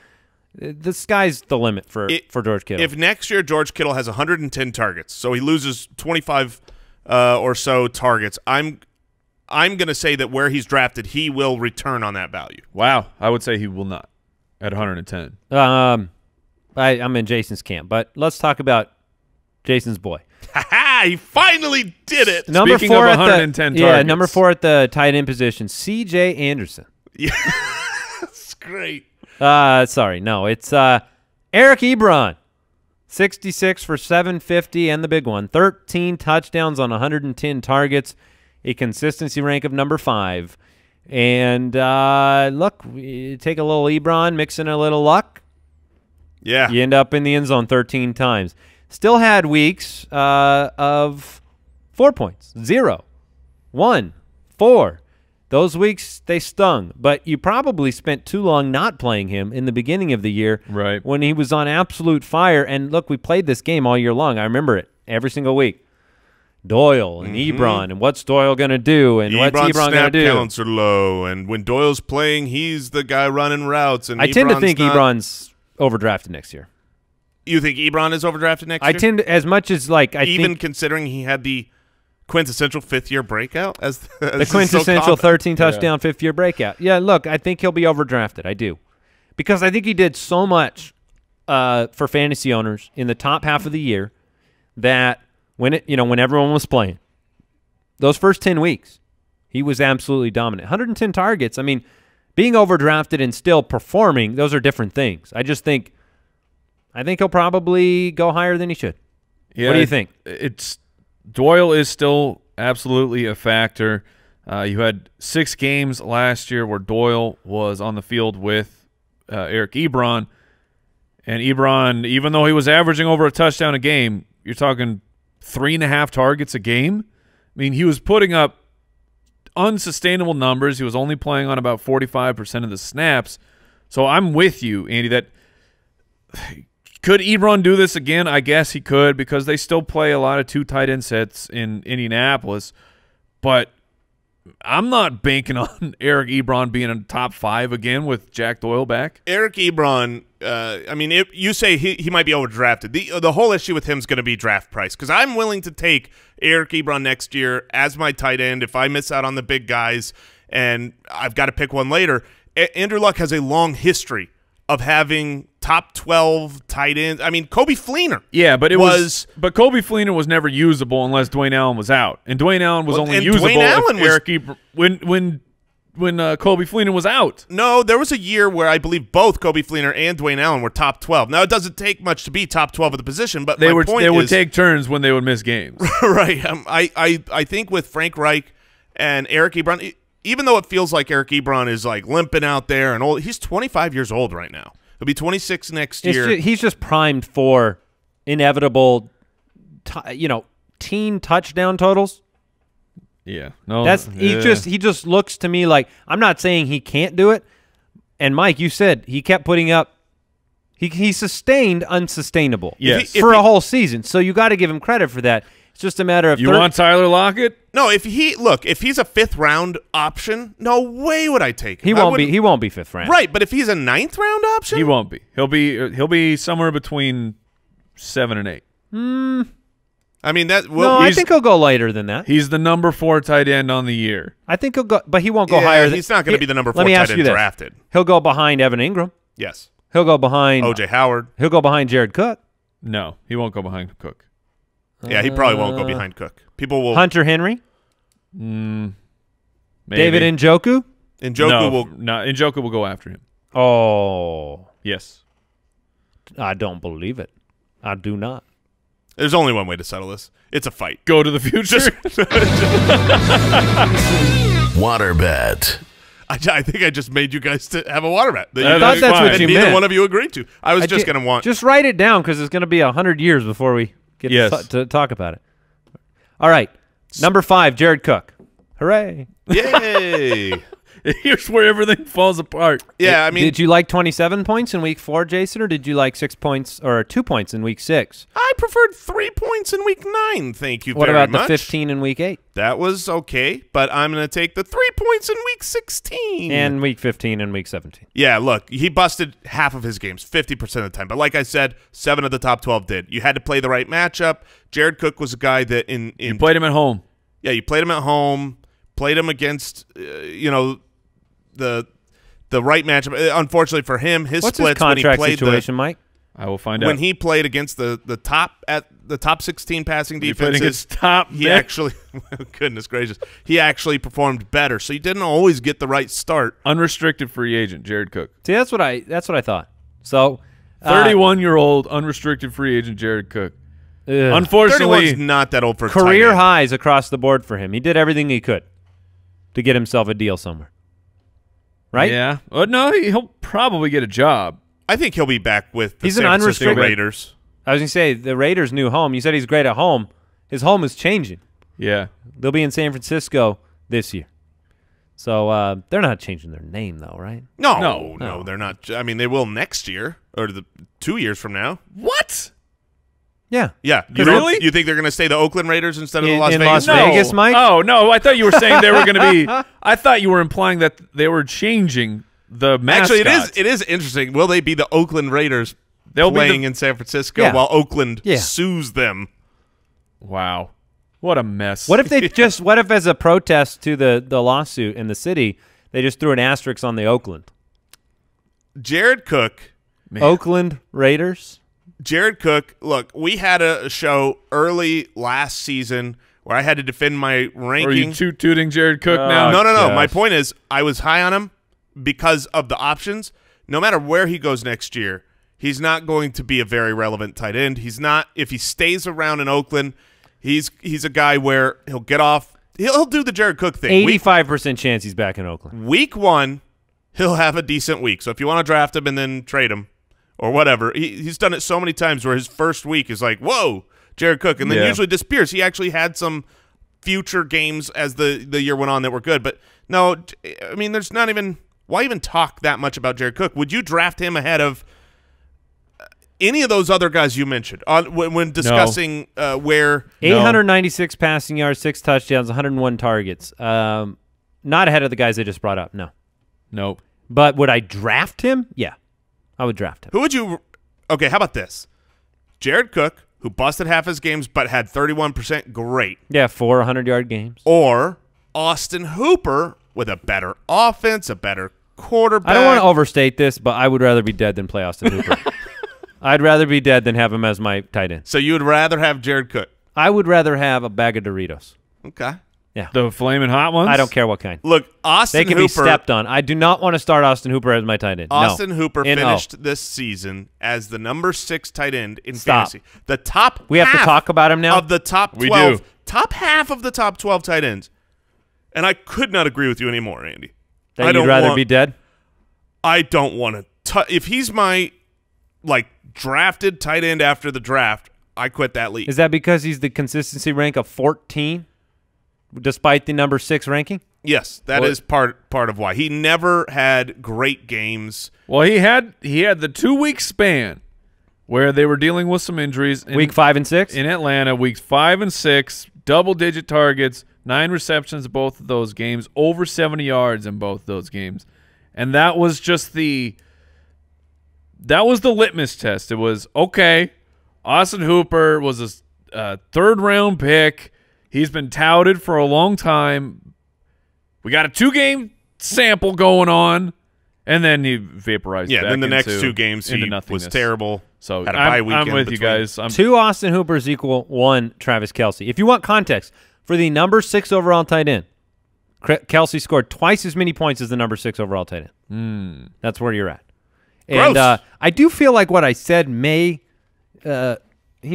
The sky's the limit for George Kittle. If next year George Kittle has 110 targets, so he loses 25 or so targets, I'm going to say that where he's drafted, he will return on that value. Wow. I would say he will not at 110. I'm in Jason's camp, but let's talk about Jason's boy. He finally did it. Number Speaking 4 of at 110 the, targets. Yeah, number 4 at the tight end position, C.J. Anderson. Yeah, that's great. Sorry, no, it's Eric Ebron, 66 for 750 and the big one, 13 touchdowns on 110 targets, a consistency rank of number 5. And look, you take a little Ebron, mix in a little luck. Yeah. You end up in the end zone 13 times. Still had weeks of 4 points, 0, 1, 4. Those weeks, they stung. But you probably spent too long not playing him in the beginning of the year when he was on absolute fire. And, look, we played this game all year long. I remember it every single week. Doyle and Ebron, and what's Doyle going to do, and what's Ebron going to do. Snap counts are low, and when Doyle's playing, he's the guy running routes. And I tend to think Ebron's overdrafted next year. You think Ebron is overdrafted next year? I tend to, as much as like I even think, considering he had the quintessential fifth-year breakout as the quintessential 13 touchdown fifth-year breakout. Yeah, look, I think he'll be overdrafted. I do, because I think he did so much for fantasy owners in the top half of the year that when everyone was playing, those first 10 weeks, he was absolutely dominant. 110 targets. I mean, being overdrafted and still performing, those are different things. I think he'll probably go higher than he should. Yeah, what do you think? Doyle is still absolutely a factor. You had 6 games last year where Doyle was on the field with Eric Ebron. And Ebron, even though he was averaging over a touchdown a game, you're talking 3.5 targets a game. I mean, he was putting up unsustainable numbers. He was only playing on about 45% of the snaps. So I'm with you, Andy, that could Ebron do this again? I guess he could, because they still play a lot of 2 tight end sets in Indianapolis. But I'm not banking on Eric Ebron being in top 5 again with Jack Doyle back. Eric Ebron, I mean, you say he might be overdrafted. The whole issue with him is going to be draft price, because I'm willing to take Eric Ebron next year as my tight end if I miss out on the big guys and I've got to pick one later. Andrew Luck has a long history of having top 12 tight ends. I mean, Kobe Fleener. Yeah, but but Kobe Fleener was never usable unless Dwayne Allen was out, and Dwayne Allen was only usable if Eric Ebron, when Kobe Fleener was out. No, there was a year where I believe both Kobe Fleener and Dwayne Allen were top 12. Now, it doesn't take much to be top 12 of the position, but they would take turns when they would miss games. Right. I think with Frank Reich and Eric Ebron, even though it feels like Eric Ebron is like limping out there and old, he's 25 years old right now. He'll be 26 next year. He's just primed for inevitable, teen touchdown totals. Yeah, no, he just looks to me like, I'm not saying he can't do it. And Mike, you said he kept putting up. He sustained unsustainable for a whole season. So you got to give him credit for that. It's just a matter of you want Tyler Lockett? No, if he's a 5th round option, no way would I take him. He won't be 5th round. Right, but if he's a 9th round option, he won't be. He'll be somewhere between 7 and 8. I mean I think he'll go later than that. He's the number 4 tight end on the year. I think he'll go, but he won't go higher. He's not going to be the number 4 tight end drafted. He'll go behind Evan Engram. Yes. He'll go behind O.J. Howard. He'll go behind Jared Cook. No, he won't go behind Cook. Yeah, he probably won't go behind Cook. People will. Hunter Henry? Maybe. David Njoku? Njoku will go after him. Oh. Yes. I don't believe it. I do not. There's only one way to settle this. It's a fight. Go to the future. Water bet. I think I just made you guys to have a water bet. I thought that's what you neither meant. one of you agreed to. I was just going to want. Just write it down because it's going to be 100 years before we get to talk about it. All right. Number 5, Jared Cook. Hooray. Yay. Here's where everything falls apart. Yeah, I mean. Did you like 27 points in week 4, Jason, or did you like 6 points or 2 points in week 6? I preferred 3 points in week 9. Thank you what very much. What about the 15 in week 8? That was okay, but I'm going to take the 3 points in week 16. And week 15 and week 17. Yeah, look, he busted half of his games, 50% of the time. But like I said, 7 of the top 12 did. You had to play the right matchup. Jared Cook was a guy that you played him at home. Yeah, you played him at home, played him against, the right matchup. Unfortunately for him, his What's splits his contract when he played situation, Mike? I will find out. When he played against the top 16 passing defenses, he man. actually goodness gracious, he actually performed better. So he didn't always get the right start. Unrestricted free agent Jared Cook. See, that's what I thought. So 31-year-old unrestricted free agent Jared Cook. Unfortunately, 31's not that old for a career tight end. highs across the board for him. He did everything he could to get himself a deal somewhere. Right? Yeah. No, he'll probably get a job. I think he'll be back with the He's San an Francisco unrestricted Raiders. I was going to say, the Raiders' new home. You said he's great at home. His home is changing. Yeah. They'll be in San Francisco this year. So they're not changing their name, though, right? No, they're not. I mean, they will next year or 2 years from now. What? Yeah. Yeah. Really? You think they're going to stay the Oakland Raiders instead of the Las in Vegas? Las Vegas, Mike? Oh, no. I thought you were saying they were going to be – I thought you were implying that they were changing the mascot. Actually, it is interesting. Will they be the Oakland Raiders playing in San Francisco while Oakland sues them? Wow. What a mess. What if they what if as a protest to the lawsuit in the city, they just threw an asterisk on the Oakland? Jared Cook. Man. Oakland Raiders? Jared Cook, look, we had a show early last season where I had to defend my ranking. Are you tooting Jared Cook now? No. Gosh. My point is I was high on him because of the options. No matter where he goes next year, he's not going to be a very relevant tight end. He's not. If he stays around in Oakland, he's a guy where he'll get off. He'll do the Jared Cook thing. 85% chance he's back in Oakland. Week 1, he'll have a decent week. So if you want to draft him and then trade him or whatever, he's done it so many times where his first week is like, whoa, Jared Cook, and then usually disappears. He actually had some future games as the year went on that were good. But no, I mean, there's not even – why even talk that much about Jared Cook? Would you draft him ahead of any of those other guys you mentioned when discussing where – 896 passing yards, 6 touchdowns, 101 targets. Not ahead of the guys I just brought up, no. Nope. But would I draft him? Yeah, I would draft him. Who would you – okay, how about this? Jared Cook, who busted half his games but had 31%, great. Yeah, 4 100-yard games. Or Austin Hooper with a better offense, a better quarterback. I don't want to overstate this, but I would rather be dead than play Austin Hooper. I'd rather be dead than have him as my tight end. So you would rather have Jared Cook? I would rather have a bag of Doritos. Okay. Yeah. The flaming hot ones? I don't care what kind. Look, Austin They can Hooper, be stepped on. I do not want to start Austin Hooper as my tight end. Austin no. Hooper finished this season as the number 6 tight end in Stop. fantasy. The top We have to half talk about him now? of the top 12. We do. Top half of the top 12 tight ends. And I could not agree with you anymore, Andy. That you'd rather be dead? I don't want to. If he's my drafted tight end after the draft, I quit that league. Is that because he's the consistency rank of 14 despite the number 6 ranking? Yes, that is part of why. He never had great games. Well, he had the 2-week span where they were dealing with some injuries. Week 5 and 6? In Atlanta, weeks 5 and 6, double-digit targets, 9 receptions in both of those games, over 70 yards in both those games. And that was just the litmus test. It was, okay, Austin Hooper was a third-round pick. He's been touted for a long time. We got a 2-game sample going on, And then he vaporized. Yeah, back then the next into- 2 games he into was nothingness. terrible. So had a bye weekend I'm with you between. guys. 2 Austin Hoopers equal 1 Travis Kelce. If you want context, for the number 6 overall tight end, Kelce scored twice as many points as the number 6 overall tight end. That's where you're at. And I do feel like what I said he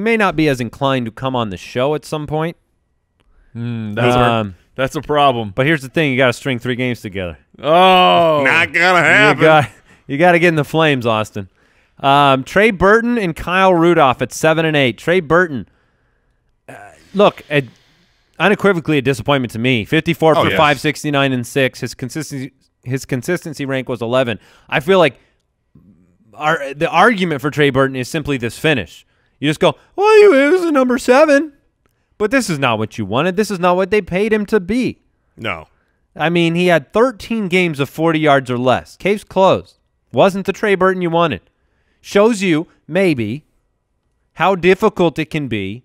may not be as inclined to come on the show at some point. That's a problem. But here's the thing: you got to string 3 games together. Oh, Not gonna happen. You got to get in the flames, Austin. Trey Burton and Kyle Rudolph at 7 and 8. Trey Burton, look, unequivocally a disappointment to me. 54 for 569 and 6. His consistency rank was 11. I feel like the argument for Trey Burton is simply this finish. You just go, well, he was a number 7, but this is not what you wanted. This is not what they paid him to be. No. I mean, he had 13 games of 40 yards or less. Case closed. Wasn't the Trey Burton you wanted. Shows you, maybe, how difficult it can be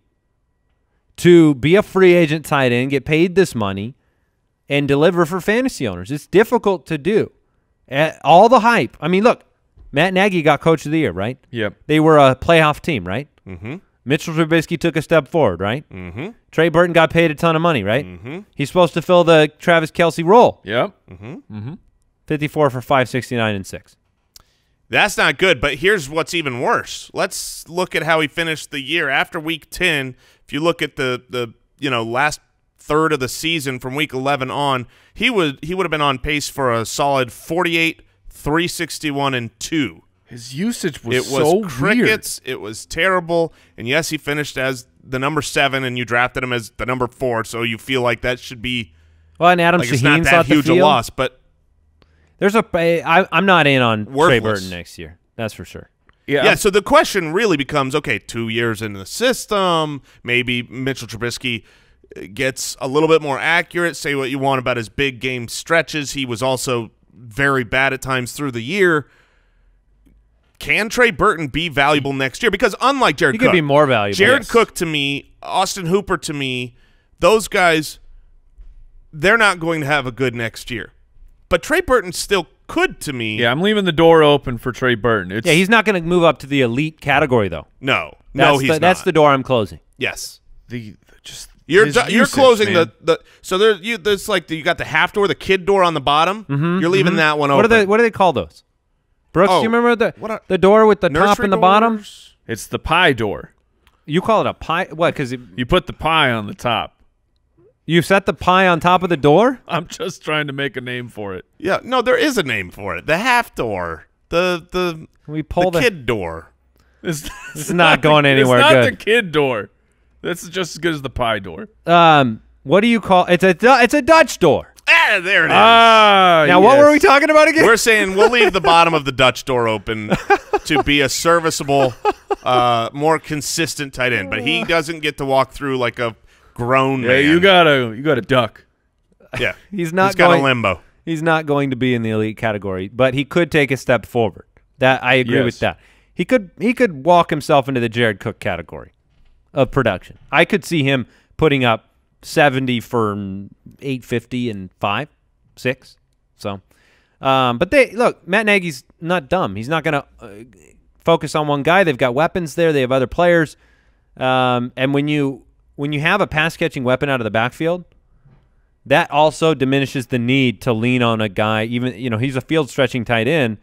to be a free agent tight end, get paid this money, and deliver for fantasy owners. It's difficult to do. All the hype. I mean, look, Matt Nagy got Coach of the Year, right? Yep. They were a playoff team, right? Mm-hmm. Mitchell Trubisky took a step forward, right? Mm-hmm. Trey Burton got paid a ton of money, right? Mm-hmm. He's supposed to fill the Travis Kelce role. Yep. 54 for 569 and 6. That's not good, but here's what's even worse. Let's look at how he finished the year after Week 10. If you look at the last third of the season from Week 11 on, he would have been on pace for a solid 48, 361, and 2. His usage was so crickets. Weird. It was terrible. And yes, he finished as the number 7, and you drafted him as the number 4, so you feel like that should be Well, and Adam like it's not Shaheen's that out the huge a field. loss, but I'm not in on Trey Worthless. Burton next year. That's for sure. yeah, so the question really becomes, okay, 2 years into the system, maybe Mitchell Trubisky gets a little bit more accurate. Say what you want about his big game stretches. He was also very bad at times through the year. Can Trey Burton be valuable next year? Because unlike Jared He Cook, could be more valuable. Jared Yes. Cook to me, Austin Hooper to me, those guys, they're not going to have a good next year. But Trey Burton still could to me. Yeah, I'm leaving the door open for Trey Burton. Yeah, he's not going to move up to the elite category, though. No, he's not. That's the door I'm closing. Yes. You're You're closing the so there's like you got the half door, the kid door on the bottom. You're leaving that one open. What do they call those? Brooks, do you remember the door with the top Nursery and the bottom? doors? It's the pie door. You call it a pie? What? Because You put the pie on the top. you set the pie on top of the door? I'm just trying to make a name for it. Yeah, no, there is a name for it. The half door, the We pull the kid door. It's not going anywhere It's not good. the kid door. That's just as good as the pie door. What do you call it's a Dutch door. Ah, there it is. Now, what were we talking about again? We're saying we'll leave the bottom of the Dutch door open to be a serviceable, more consistent tight end, but he doesn't get to walk through like a grown man. you gotta duck. Yeah, He's not he's got going a limbo. He's not going to be in the elite category, but he could take a step forward. That I agree with that. He could walk himself into the Jared Cook category of production. I could see him putting up 70 for 850 and 5, 6. So, but look, Matt Nagy's not dumb. He's not going to focus on one guy. They've got weapons there. They have other players. And when you have a pass catching weapon out of the backfield, that also diminishes the need to lean on a guy. Even he's a field stretching tight end.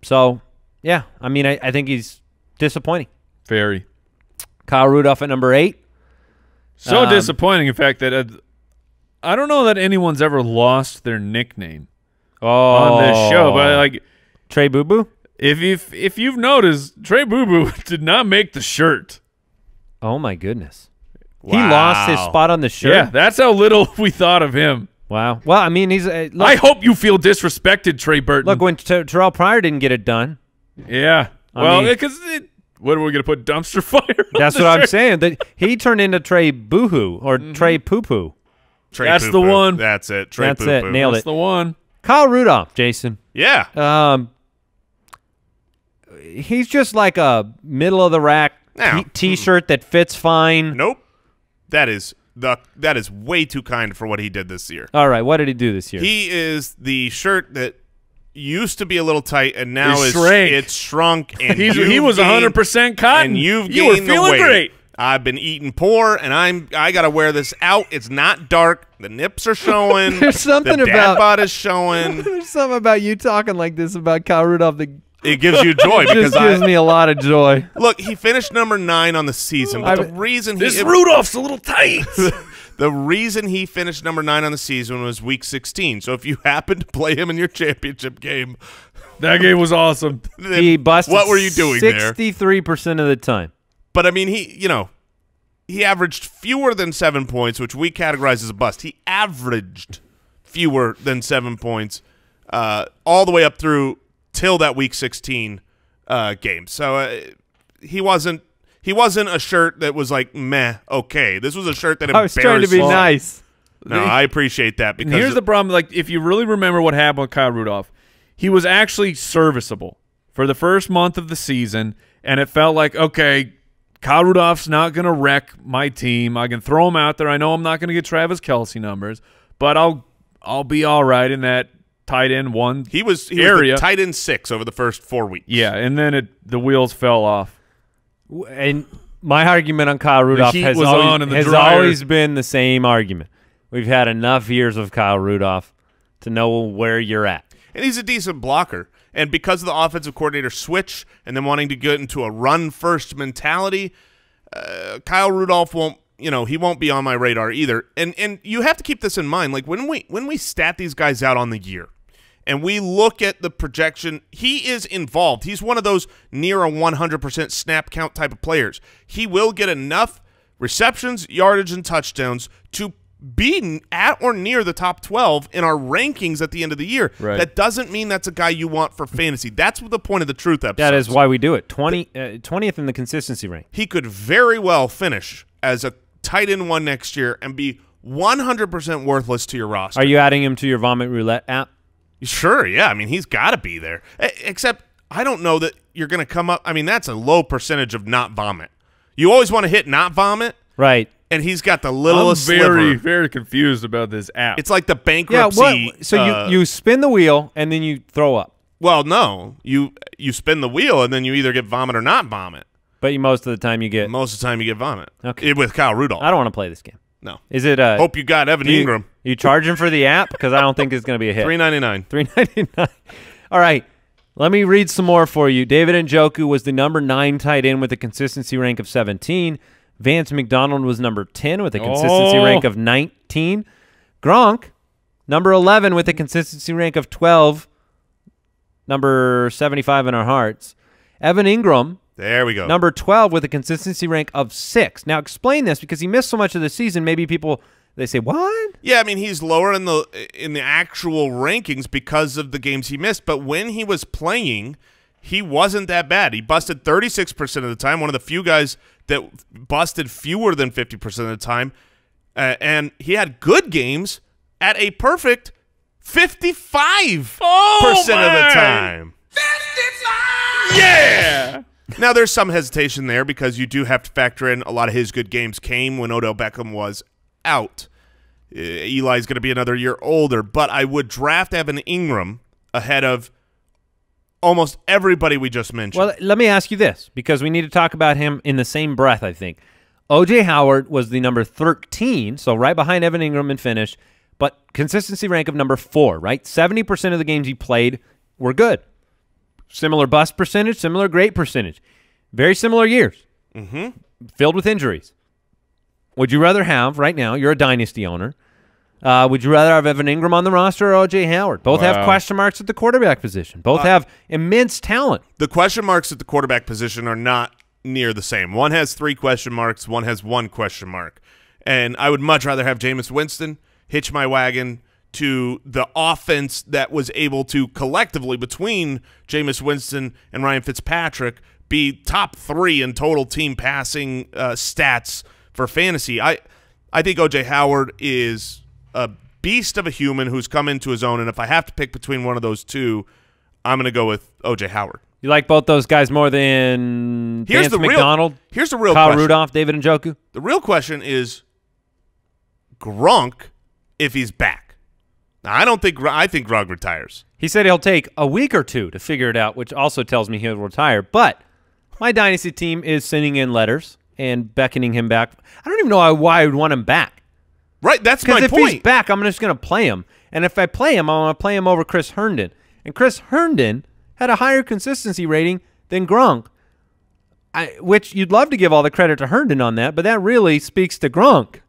So yeah, I mean, I think he's disappointing. Very. Kyle Rudolph at number 8. So disappointing, in fact, that I don't know that anyone's ever lost their nickname on this show. But like Trey Boo Boo. If you've noticed, Trey Boo Boo did not make the shirt. Oh my goodness. Wow. He lost his spot on the shirt. Yeah, that's how little we thought of him. Wow. Well, I mean, he's. Look, I hope you feel disrespected, Trey Burton. look when Terrell Pryor didn't get it done. Yeah. I mean- Because what are we going to put dumpster fire on That's the what I'm shirt? saying. That he turned into Trey Boo Hoo or Trey Poo Poo. Trey That's Poo-Poo. the one. That's it. Trey That's Poo-Poo. it. Nailed That's it. the one. Kyle Rudolph, Jason. Yeah. He's just like a middle of the rack Now- T-shirt that fits fine. Nope. That is way too kind for what he did this year. All right, what did he do this year? He is the shirt that used to be a little tight, and now it's shrunk. And he was 100% cotton. And you were feeling the weight. Great. I've been eating poor, and I got to wear this out. It's not dark. The nips are showing. There's something the about dad bod is showing. There's something about you talking like this about Kyle Rudolph that it gives you joy because it gives me a lot of joy. Look, he finished number 9 on the season. But the reason Rudolph's a little tight. The reason he finished number 9 on the season was Week 16. So if you happen to play him in your championship game, that game was awesome. He busted. What were you doing 63% of the time. But I mean, he averaged fewer than 7 points, which we categorize as a bust. He averaged fewer than 7 points all the way up through till that Week 16 game. So he wasn't a shirt that was like meh. Okay, this was a shirt that embarrassed. I was trying to be nice. No, I appreciate that because here's the problem. Like, if you really remember what happened with Kyle Rudolph, he was actually serviceable for the first month of the season, and it felt like, okay, Kyle Rudolph's not going to wreck my team. I can throw him out there. I know I'm not going to get Travis Kelce numbers, but I'll be all right in that tight end 1 he was area. The tight end 6 over the first 4 weeks. Yeah, and then the wheels fell off. And my argument on Kyle Rudolph has always been the same argument. We've had enough years of Kyle Rudolph to know where you're at. And he's a decent blocker. And because of the offensive coordinator switch and then wanting to get into a run-first mentality, Kyle Rudolph won't be on my radar either. And you have to keep this in mind. Like when we stat these guys out on the year and we look at the projection, he is involved. He's one of those near a 100% snap count type of players. He will get enough receptions, yardage, and touchdowns to be at or near the top 12 in our rankings at the end of the year. Right. That doesn't mean that's a guy you want for fantasy. That's the point of the Truth episode. That is why we do it. 20th in the consistency rank. He could very well finish as a tight end 1 next year and be 100% worthless to your roster. Are you adding him to your Vomit Roulette app? Sure, yeah. I mean, he's got to be there. Except I don't know that you're going to come up. I mean, that's a low percentage of not vomit. You always want to hit not vomit. Right. And he's got the littlest sliver. sliver. Very confused about this app. It's like the bankruptcy. Yeah, so you spin the wheel and then you throw up. Well, no. You spin the wheel and then you either get vomit or not vomit. But most of the time you get vomit. Okay. With Kyle Rudolph. I don't want to play this game. No. Is it Hope you got Evan Engram. You charging for the app? Because I don't think it's going to be a hit. $3.99. $3.99. All right. Let me read some more for you. David Njoku was the number 9 tight end with a consistency rank of 17. Vance McDonald was number 10 with a consistency rank of 19. Gronk, number 11 with a consistency rank of 12. Number 75 in our hearts. Evan Engram. There we go. Number 12 with a consistency rank of 6. Now explain this because he missed so much of the season. Maybe people they say, "What?" Yeah, I mean he's lower in the actual rankings because of the games he missed, but when he was playing, he wasn't that bad. He busted 36% of the time, one of the few guys that busted fewer than 50% of the time, and he had good games at a perfect 55% of the time. 55! Yeah! Now, there's some hesitation there because you do have to factor in a lot of his good games came when Odell Beckham was out. Eli's going to be another year older, but I would draft Evan Engram ahead of almost everybody we just mentioned. Well, let me ask you this because we need to talk about him in the same breath, I think. O.J. Howard was the number 13, so right behind Evan Engram and finished, but consistency rank of number 4, right? 70% of the games he played were good. Similar bust percentage, similar great percentage. Very similar years. Filled with injuries. Would you rather have, right now, you're a dynasty owner, would you rather have Evan Engram on the roster or O.J. Howard? Both have question marks at the quarterback position. Both have immense talent. The question marks at the quarterback position are not near the same. One has 3 question marks. One has 1 question mark. And I would much rather have Jameis Winston hitch my wagon to the offense that was able to collectively between Jameis Winston and Ryan Fitzpatrick be top 3 in total team passing stats for fantasy. I think O.J. Howard is a beast of a human who's come into his own, and if I have to pick between one of those two, I'm going to go with O.J. Howard. You like both those guys more than Vance McDonald? Here's the real Kyle question. Rudolph, David Njoku? The real question is Gronk if he's back. I think Gronk retires. He said he'll take a week or two to figure it out, which also tells me he'll retire. But my dynasty team is sending in letters and beckoning him back. I don't even know why I would want him back. Right, that's my point. Because if he's back, I'm just going to play him. And if I play him, I want to play him over Chris Herndon. And Chris Herndon had a higher consistency rating than Gronk, which you'd love to give all the credit to Herndon on that, but that really speaks to Gronk.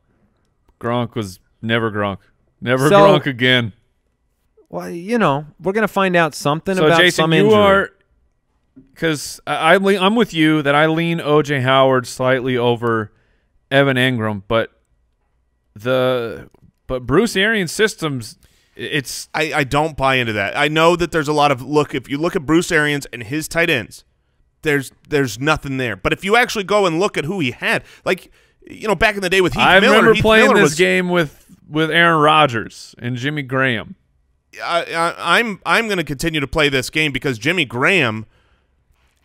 Gronk was never Gronk. Never Gronk again. Well, we're going to find out something about Jason, some injury. So, Jason, because I'm with you that I lean O.J. Howard slightly over Evan Engram, but Bruce Arians' systems, I don't buy into that. I know that there's a lot of if you look at Bruce Arians and his tight ends, there's nothing there. But if you actually go and look at who he had, back in the day with Heath Miller. I remember playing this game with Aaron Rodgers and Jimmy Graham. I'm going to continue to play this game because Jimmy Graham,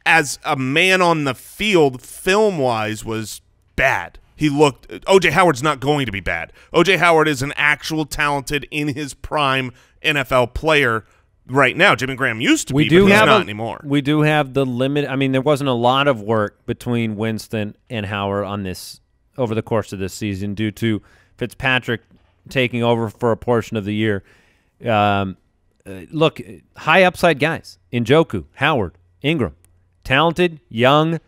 as a man on the field, film-wise, was bad. O.J. Howard's not going to be bad. O.J. Howard is an actual talented, in his prime NFL player right now. Jimmy Graham used to be, but he's not anymore. We do have the limit. I mean, there wasn't a lot of work between Winston and Howard on this over the course of this season due to Fitzpatrick taking over for a portion of the year. Look, high upside guys. Njoku, Howard, Engram. Talented, young,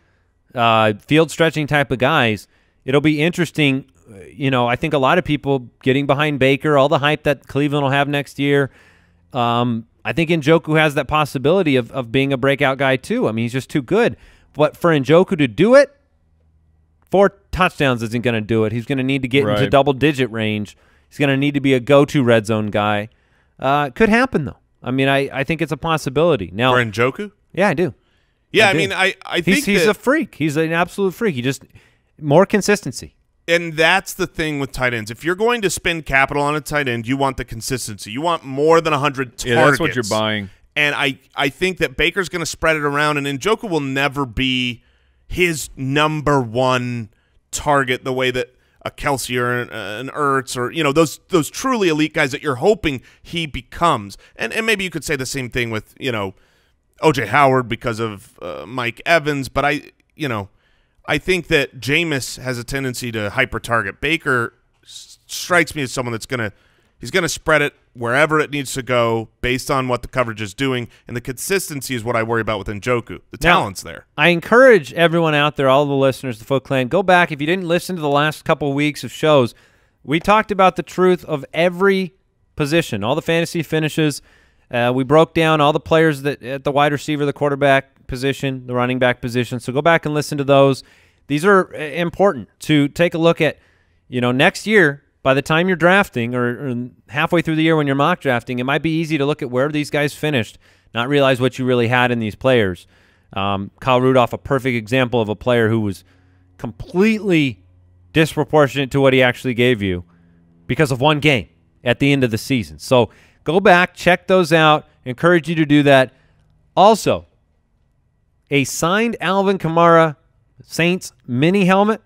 field-stretching type of guys. It'll be interesting. I think a lot of people getting behind Baker, all the hype that Cleveland will have next year. I think Njoku has that possibility of being a breakout guy too. I mean, he's just too good. But for Njoku to do it, 4 touchdowns isn't going to do it. He's going to need to get into double-digit range. He's going to need to be a go-to red zone guy. Could happen, though. I mean, I think it's a possibility. Now, for Njoku? Yeah, I do. Yeah, I think he's a freak. He's an absolute freak. He just more consistency. And that's the thing with tight ends. If you're going to spend capital on a tight end, you want the consistency. You want more than 100 targets. Yeah, that's what you're buying. And I think that Baker's going to spread it around, and Njoku will never be his #1 target the way that a Kelce or an Ertz or those truly elite guys that you're hoping he becomes. And maybe you could say the same thing with O.J. Howard because of Mike Evans, but I think that Jameis has a tendency to hyper-target. Baker strikes me as someone that's he's gonna spread it wherever it needs to go based on what the coverage is doing, and the consistency is what I worry about with Njoku. The talent's there. I encourage everyone out there, all the listeners, the Foot Clan, go back. If you didn't listen to the last couple weeks of shows, we talked about the truth of every position, all the fantasy finishes. We broke down all the players that at the wide receiver, the quarterback position, the running back position. So go back and listen to those. These are important to take a look at. Next year, by the time you're drafting or halfway through the year when you're mock drafting, it might be easy to look at where these guys finished, not realize what you really had in these players. Kyle Rudolph, a perfect example of a player who was completely disproportionate to what he actually gave you because of one game at the end of the season. So go back, check those out. Encourage you to do that. Also, a signed Alvin Kamara Saints mini helmet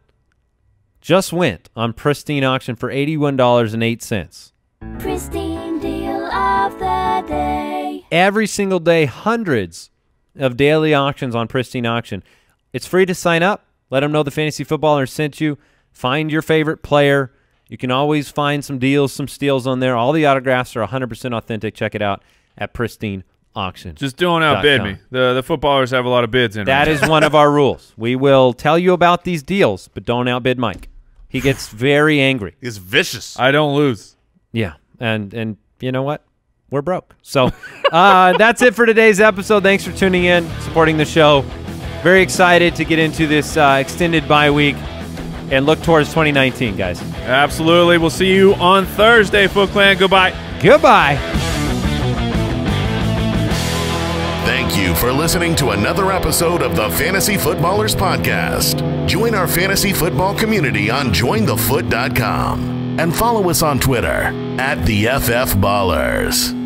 just went on Pristine Auction for $81.08. Pristine deal of the day. Every single day, hundreds of daily auctions on Pristine Auction. It's free to sign up. Let them know the Fantasy Footballer sent you. Find your favorite player. You can always find some deals, some steals on there. All the autographs are 100% authentic. Check it out at Pristine Auction. Just don't outbid me. The footballers have a lot of bids in. That is one of our rules. We will tell you about these deals, but don't outbid Mike. He gets very angry. He's vicious. I don't lose. Yeah, and you know what? We're broke. So that's it for today's episode. Thanks for tuning in, supporting the show. Very excited to get into this extended bye week and look towards 2019, guys. Absolutely. We'll see you on Thursday, Foot Clan. Goodbye. Goodbye. Thank you for listening to another episode of the Fantasy Footballers Podcast. Join our fantasy football community on jointhefoot.com and follow us on Twitter @TheFFBallers.